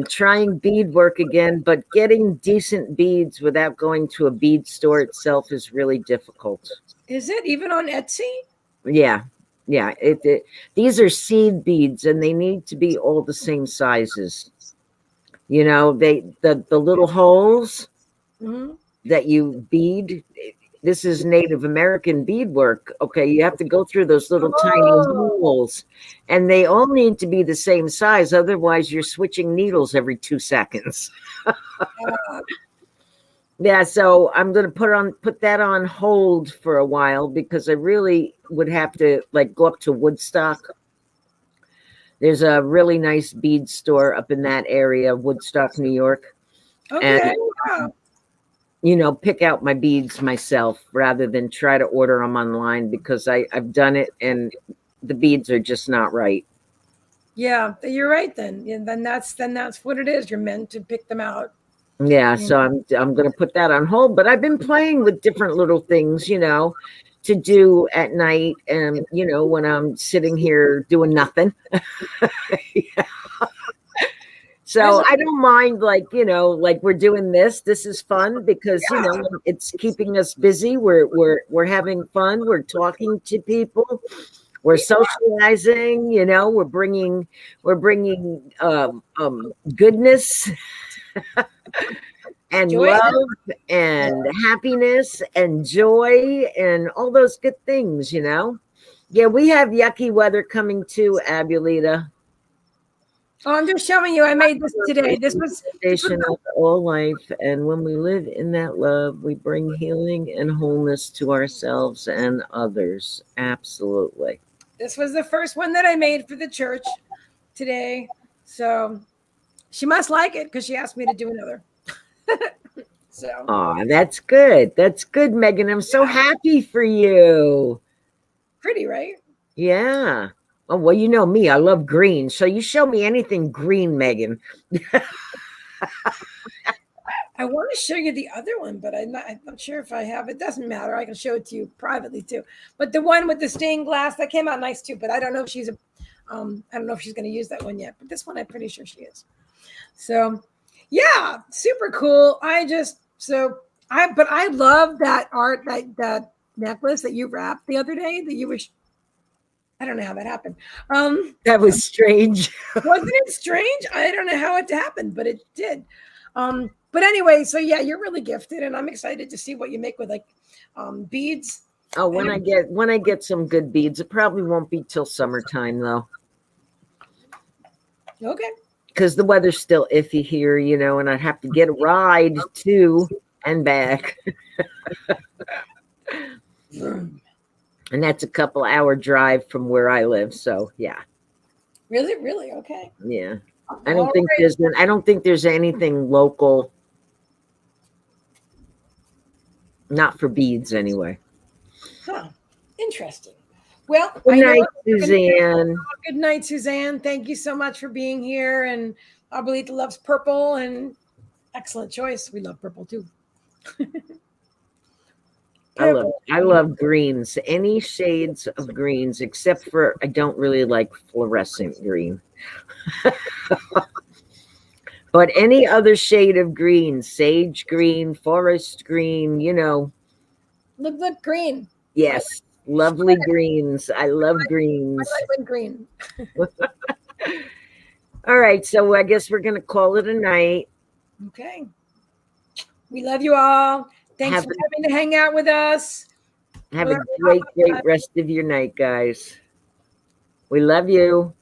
trying beadwork again, but getting decent beads without going to a bead store itself is really difficult. Is it even on Etsy? Yeah. These are seed beads, and they need to be all the same sizes. You know, the little holes that you bead. This is Native American beadwork. Okay, you have to go through those little tiny holes, and they all need to be the same size. Otherwise, you're switching needles every 2 seconds. Yeah, so I'm gonna put that on hold for a while because I really would have to like go up to Woodstock. There's a really nice bead store up in that area, Woodstock, New York. Okay. And, pick out my beads myself rather than try to order them online because I've done it and the beads are just not right. Yeah, you're right then. Yeah, then that's what it is. You're meant to pick them out. Yeah, so I'm going to put that on hold, but I've been playing with different little things, to do at night and, when I'm sitting here doing nothing. Yeah. So I don't mind like we're doing this. This is fun because, it's keeping us busy. We're having fun. We're talking to people. We're socializing, we're bringing goodness and Joy. love and happiness and joy and all those good things, Yeah, we have yucky weather coming too, Abulita. Oh, I'm just showing you. I made this today. This was foundation of all life, and when we live in that love, we bring healing and wholeness to ourselves and others. Absolutely. This was the first one that I made for the church today, so she must like it because she asked me to do another. So. Oh, that's good. That's good, Megan. I'm so happy for you. Pretty, right? Yeah. Oh, well, you know me. I love green. So you show me anything green, Megan. I want to show you the other one, but I'm not sure if I have. It doesn't matter. I can show it to you privately too. But the one with the stained glass, that came out nice too. But I don't know if she's I don't know if she's going to use that one yet. But this one, I'm pretty sure she is. So, yeah, super cool. But I love that art, that necklace that you wrapped the other day that you were. I don't know how that happened. That was strange. Wasn't it strange? I don't know how it happened, but it did. But anyway, so yeah, you're really gifted, and I'm excited to see what you make with like beads. Oh, when I get some good beads, it probably won't be till summertime though. Okay. Because the weather's still iffy here, and I'd have to get a ride to and back. And that's a couple hour drive from where I live. So yeah. Really? Okay. Yeah. I don't think there's anything local. Not for beads anyway. Huh. Interesting. Well, good night, Suzanne. Good night, Suzanne. Thank you so much for being here. And Abuelita loves purple, and excellent choice. We love purple too. I love greens, any shades of greens, except for I don't really like fluorescent green. But any other shade of green, sage green, forest green, Look green. Yes, lovely greens. I love greens. I like green. All right, so I guess we're going to call it a night. Okay. We love you all. Thanks for coming to hang out with us. Have a great rest of your night, guys. We love you.